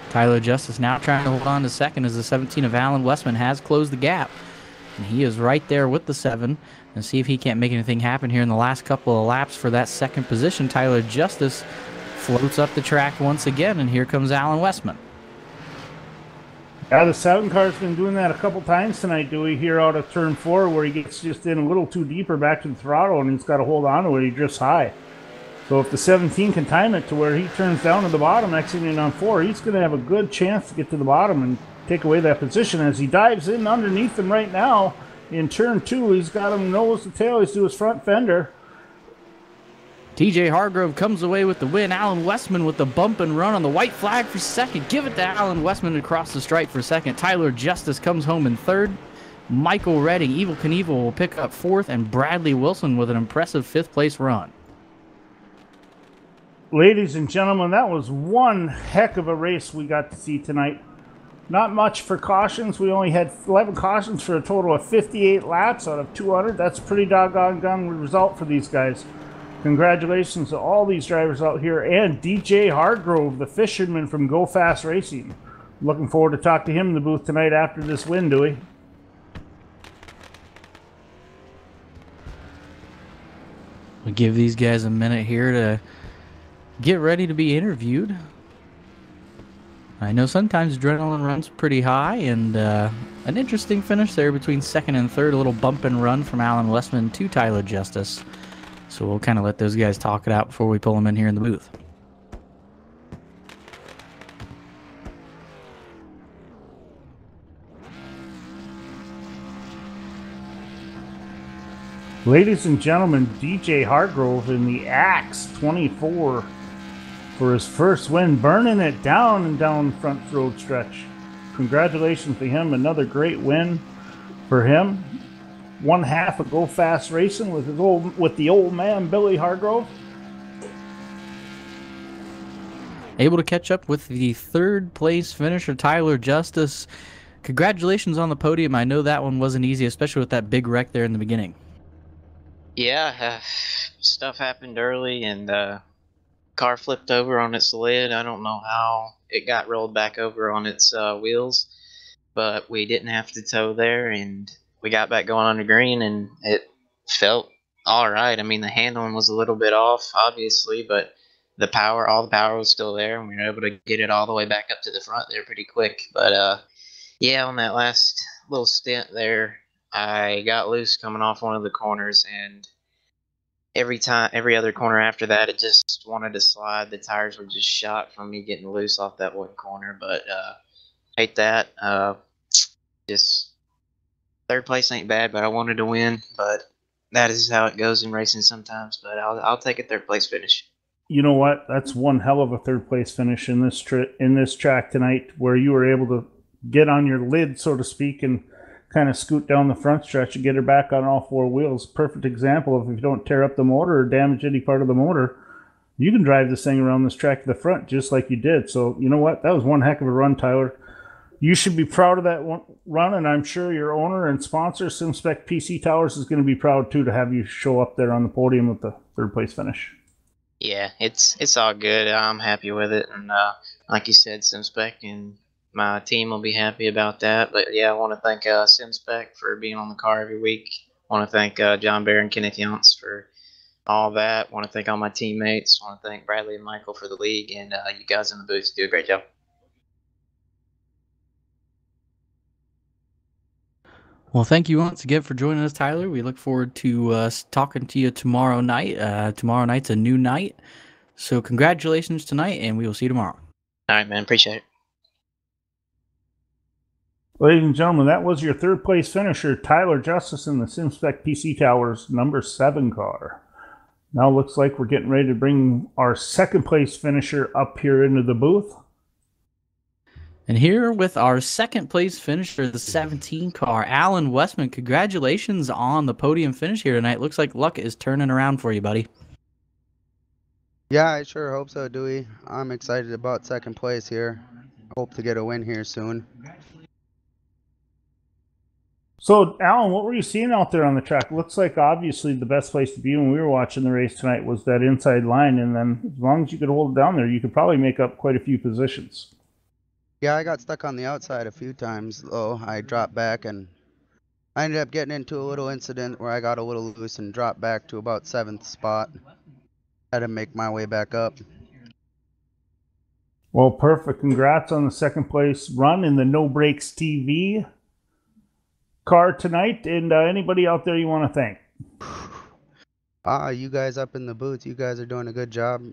[SPEAKER 2] Tyler Justice now trying to hold on to second as the 17 of Alan Westman has closed the gap. And he is right there with the 7. And see if he can't make anything happen here in the last couple of laps for that second position. Tyler Justice floats up the track once again, and here comes Alan Westman.
[SPEAKER 1] Yeah, the 7 car's been doing that a couple times tonight, Dewey, here out of turn 4, where he gets just in a little too deeper back to the throttle, and he's got to hold on to it. He drifts high. So if the 17 can time it to where he turns down to the bottom, exiting on 4, he's going to have a good chance to get to the bottom and take away that position. As he dives in underneath him right now in turn 2, he's got him nose to tail. He's to his front fender.
[SPEAKER 2] TJ Hargrove comes away with the win. Alan Westman with the bump and run on the white flag for second. Give it to Alan Westman across the stripe for second. Tyler Justice comes home in third. Michael Redding, Evil Knievel, will pick up 4th, and Bradley Wilson with an impressive 5th place run.
[SPEAKER 1] Ladies and gentlemen, that was one heck of a race we got to see tonight. Not much for cautions. We only had 11 cautions for a total of 58 laps out of 200. That's a pretty doggone gun result for these guys. Congratulations to all these drivers out here, and DJ Hargrove, the fisherman from Go Fast Racing. Looking forward to talk to him in the booth tonight after this win, Dewey.
[SPEAKER 2] We'll give these guys a minute here to get ready to be interviewed. I know sometimes adrenaline runs pretty high, and an interesting finish there between second and third. A little bump and run from Alan Westman to Tyler Justice. So we'll kind of let those guys talk it out before we pull them in here in the booth.
[SPEAKER 1] Ladies and gentlemen, DJ Hargrove in the Axe 24 for his first win, burning it down and down front road stretch. Congratulations to him. Another great win for him. One half of Go Fast Racing with the old man Billy Hargrove.
[SPEAKER 2] Able to catch up with the 3rd place finisher, Tyler Justice. Congratulations on the podium. I know that one wasn't easy, especially with that big wreck there in the beginning.
[SPEAKER 4] Yeah, stuff happened early, and car flipped over on its lid. I don't know how it got rolled back over on its wheels, but we didn't have to tow there, and we got back going on the green, and it felt all right. I mean, the handling was a little bit off, obviously, but all the power was still there, and we were able to get it all the way back up to the front there pretty quick. But yeah, on that last little stint there, I got loose coming off one of the corners, and every other corner after that, it just wanted to slide. The tires were just shot from me getting loose off that one corner, but hate that. Just 3rd place ain't bad, but I wanted to win. But that is how it goes in racing sometimes. But I'll take a 3rd place finish.
[SPEAKER 1] You know what? That's one hell of a 3rd place finish in this track tonight, where you were able to get on your lid, so to speak, and kind of scoot down the front stretch and get her back on all 4 wheels. Perfect example of if you don't tear up the motor or damage any part of the motor, you can drive this thing around this track to the front just like you did. So, you know what? That was one heck of a run, Tyler. You should be proud of that run, and I'm sure your owner and sponsor, SimSpec PC Towers, is going to be proud too to have you show up there on the podium with the third place finish.
[SPEAKER 4] Yeah, it's all good. I'm happy with it, and like you said, SimSpec and my team will be happy about that. But yeah, I want to thank SimSpec for being on the car every week. I want to thank John Bear and Kenneth Yance for all that. I want to thank all my teammates. I want to thank Bradley and Michael for the league, and you guys in the booth do a great job.
[SPEAKER 2] Well, thank you once again for joining us, Tyler. We look forward to talking to you tomorrow night. Tomorrow night's a new night. So congratulations tonight, and we will see you tomorrow.
[SPEAKER 4] All right, man. Appreciate it.
[SPEAKER 1] Ladies and gentlemen, that was your third place finisher, Tyler Justice, in the SimSpec PC Towers number 7 car. Now looks like we're getting ready to bring our second place finisher up here into the booth.
[SPEAKER 2] And here with our second place finisher, the 17 car, Alan Westman. Congratulations on the podium finish here tonight. Looks like luck is turning around for you, buddy.
[SPEAKER 5] Yeah, I sure hope so, Dewey. I'm excited about second place here. Hope to get a win here soon.
[SPEAKER 1] So, Alan, what were you seeing out there on the track? Looks like obviously the best place to be when we were watching the race tonight was that inside line, and then as long as you could hold it down there, you could probably make up quite a few positions.
[SPEAKER 5] Yeah, I got stuck on the outside a few times, though. I dropped back, and I ended up getting into a little incident where I got a little loose and dropped back to about 7th spot. Had to make my way back up.
[SPEAKER 1] Well, perfect. Congrats on the second place run in the No Brakes TV car tonight. And anybody out there you want to thank?
[SPEAKER 5] You guys up in the booth, you guys are doing a good job.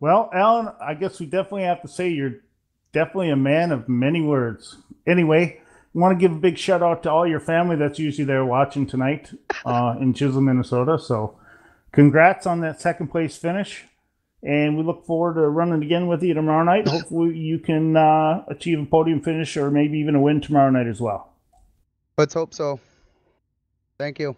[SPEAKER 1] Well, Alan, I guess we definitely have to say you're definitely a man of many words. Anyway, I want to give a big shout out to all your family that's usually there watching tonight in Chisholm, Minnesota. So congrats on that second place finish. And we look forward to running again with you tomorrow night. Hopefully you can achieve a podium finish or maybe even a win tomorrow night as well.
[SPEAKER 5] Let's hope so. Thank you.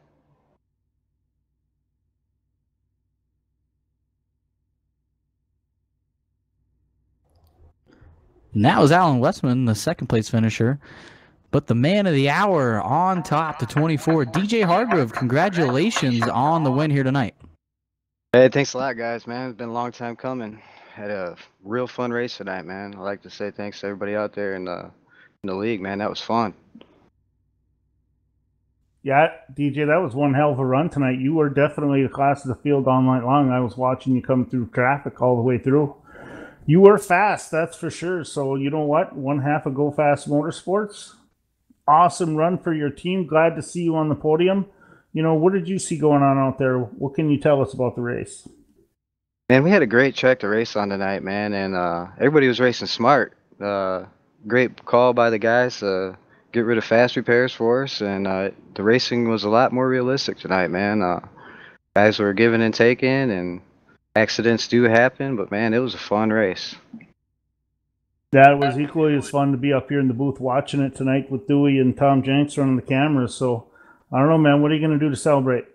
[SPEAKER 2] And that was Alan Westman, the second place finisher. But the man of the hour on top, the 24, DJ Hargrove. Congratulations on the win here tonight.
[SPEAKER 6] Hey, thanks a lot, guys, man. It's been a long time coming. Had a real fun race tonight, man. I'd like to say thanks to everybody out there in the league, man. That was fun.
[SPEAKER 1] Yeah, DJ, that was one hell of a run tonight. You were definitely the class of the field all night long. I was watching you come through traffic all the way through. You were fast, that's for sure. So you know what? One half of Go Fast Motorsports. Awesome run for your team. Glad to see you on the podium. You know, what did you see going on out there? What can you tell us about the race?
[SPEAKER 6] Man, we had a great track to race on tonight, man, and everybody was racing smart. Great call by the guys to get rid of fast repairs for us, and the racing was a lot more realistic tonight, man. Guys were giving and taking, and accidents do happen, but man, it was a fun race.
[SPEAKER 1] That was equally as fun to be up here in the booth watching it tonight with Dewey and Tom Jenks running the cameras. So I don't know, man. What are you going to do to celebrate?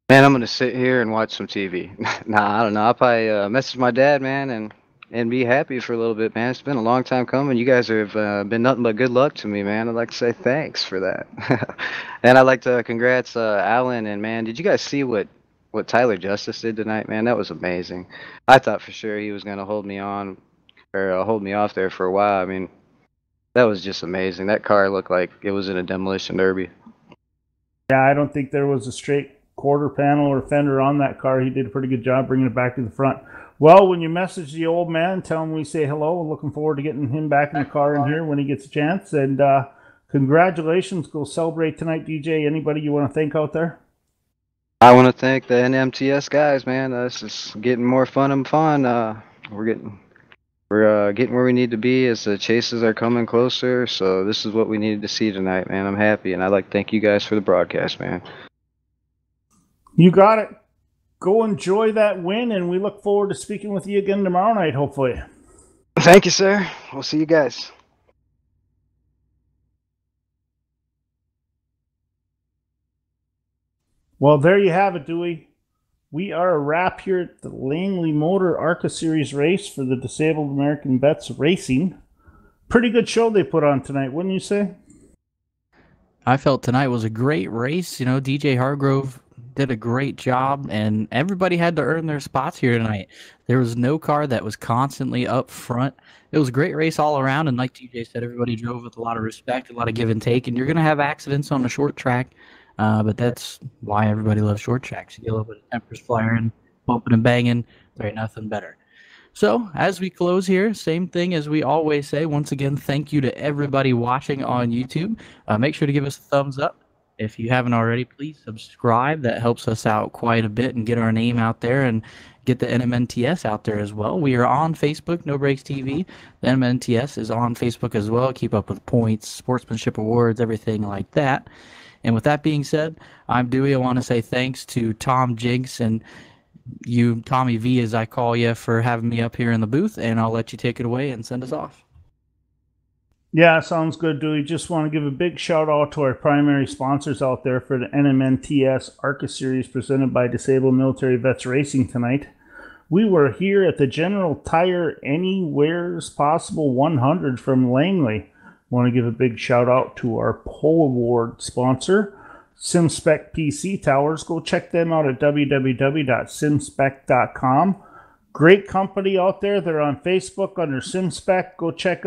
[SPEAKER 6] Man, I'm going to sit here and watch some TV. Nah, I don't know. I'll probably message my dad, man, and be happy for a little bit, man. It's been a long time coming. You guys have been nothing but good luck to me, man. I'd like to say thanks for that. And I'd like to congrats Alan, and man, did you guys see what Tyler Justice did tonight, man? That was amazing. I thought for sure he was going to hold me on or hold me off there for a while. I mean, that was just amazing. That car looked like it was in a demolition derby.
[SPEAKER 1] Yeah, I don't think there was a straight quarter panel or fender on that car. He did a pretty good job bringing it back to the front. Well, when you message the old man, tell him we say hello. Looking forward to getting him back in the car in here when he gets a chance. And congratulations. Go celebrate tonight, DJ. Anybody you want to thank out there?
[SPEAKER 6] I want to thank the NMTS guys, man. This is getting more fun and fun. We're getting where we need to be as the chases are coming closer. So this is what we needed to see tonight, man. I'm happy, and I'd like to thank you guys for the broadcast, man.
[SPEAKER 1] You got it. Go enjoy that win, and we look forward to speaking with you again tomorrow night, hopefully.
[SPEAKER 6] Thank you, sir. We'll see you guys.
[SPEAKER 1] Well, there you have it, Dewey. We are a wrap here at the Langley Motor ARCA Series race for the Disabled American Vets Racing. Pretty good show they put on tonight, wouldn't you say?
[SPEAKER 2] I felt tonight was a great race. You know, DJ Hargrove did a great job, and everybody had to earn their spots here tonight. There was no car that was constantly up front. It was a great race all around, and like TJ said, everybody drove with a lot of respect, a lot of give and take, and you're going to have accidents on the short track, but that's why everybody loves short tracks. You get a little bit of tempers flaring, bumping and banging. There ain't nothing better. So, as we close here, same thing as we always say. Once again, thank you to everybody watching on YouTube. Make sure to give us a thumbs up. If you haven't already, please subscribe. That helps us out quite a bit and get our name out there and get the NMNTS out there as well. We are on Facebook, No Breaks TV. The NMNTS is on Facebook as well. Keep up with points, sportsmanship awards, everything like that. And with that being said, I'm Dewey. I want to say thanks to Tom Jinks and you, Tommy V, as I call you, for having me up here in the booth, and I'll let you take it away and send us off.
[SPEAKER 1] Yeah, sounds good, Dewey. Just want to give a big shout out to our primary sponsors out there for the NMNTS ARCA Series presented by Disabled Military Vets Racing tonight. We were here at the General Tire Anywhere's Possible 100 from Langley. Want to give a big shout out to our Pole Award sponsor, SimSpec PC Towers. Go check them out at www.simspec.com. Great company out there. They're on Facebook under SimSpec. Go check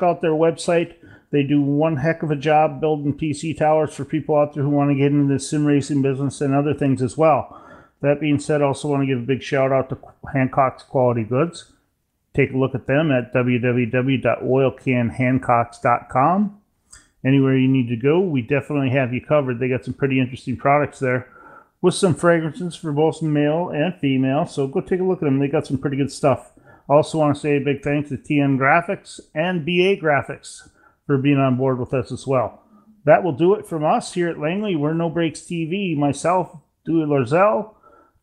[SPEAKER 1] out their website. They do one heck of a job building PC towers for people out there who want to get into the sim racing business and other things as well. That being said, I also want to give a big shout out to Hancock's Quality Goods. Take a look at them at www.oilcanhancocks.com. Anywhere you need to go, we definitely have you covered. They got some pretty interesting products there with some fragrances for both male and female. So go take a look at them. They got some pretty good stuff. Also want to say a big thanks to TN Graphics and BA Graphics for being on board with us as well. That will do it from us here at Langley. We're No Breaks TV. Myself, Dewey Lorzell,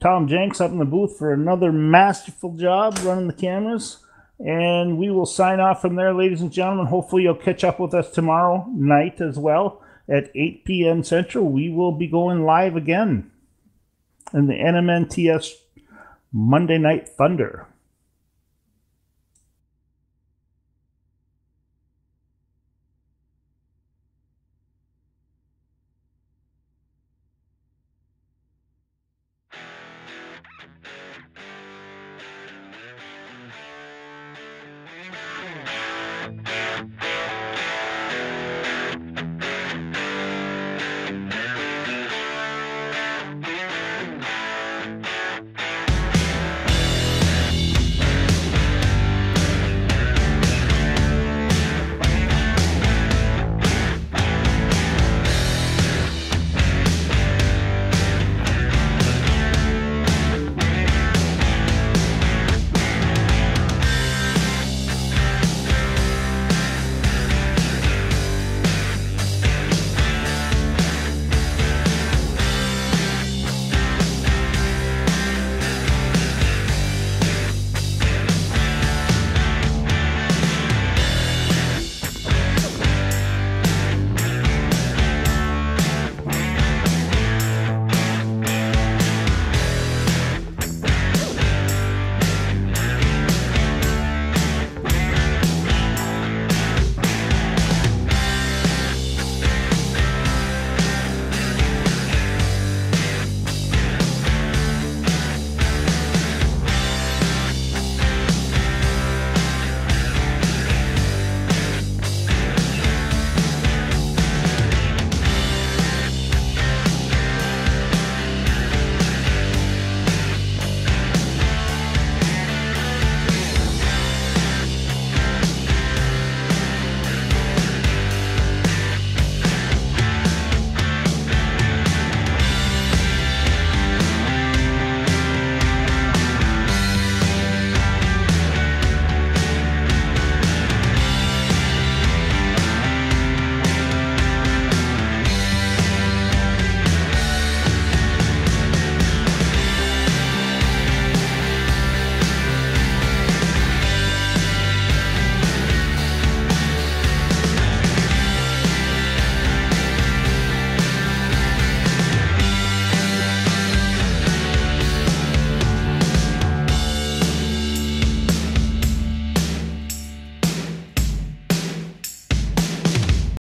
[SPEAKER 1] Tom Jenks up in the booth for another masterful job running the cameras. And we will sign off from there, ladies and gentlemen. Hopefully you'll catch up with us tomorrow night as well at 8 p.m. Central. We will be going live again in the NMNTS Monday Night Thunder.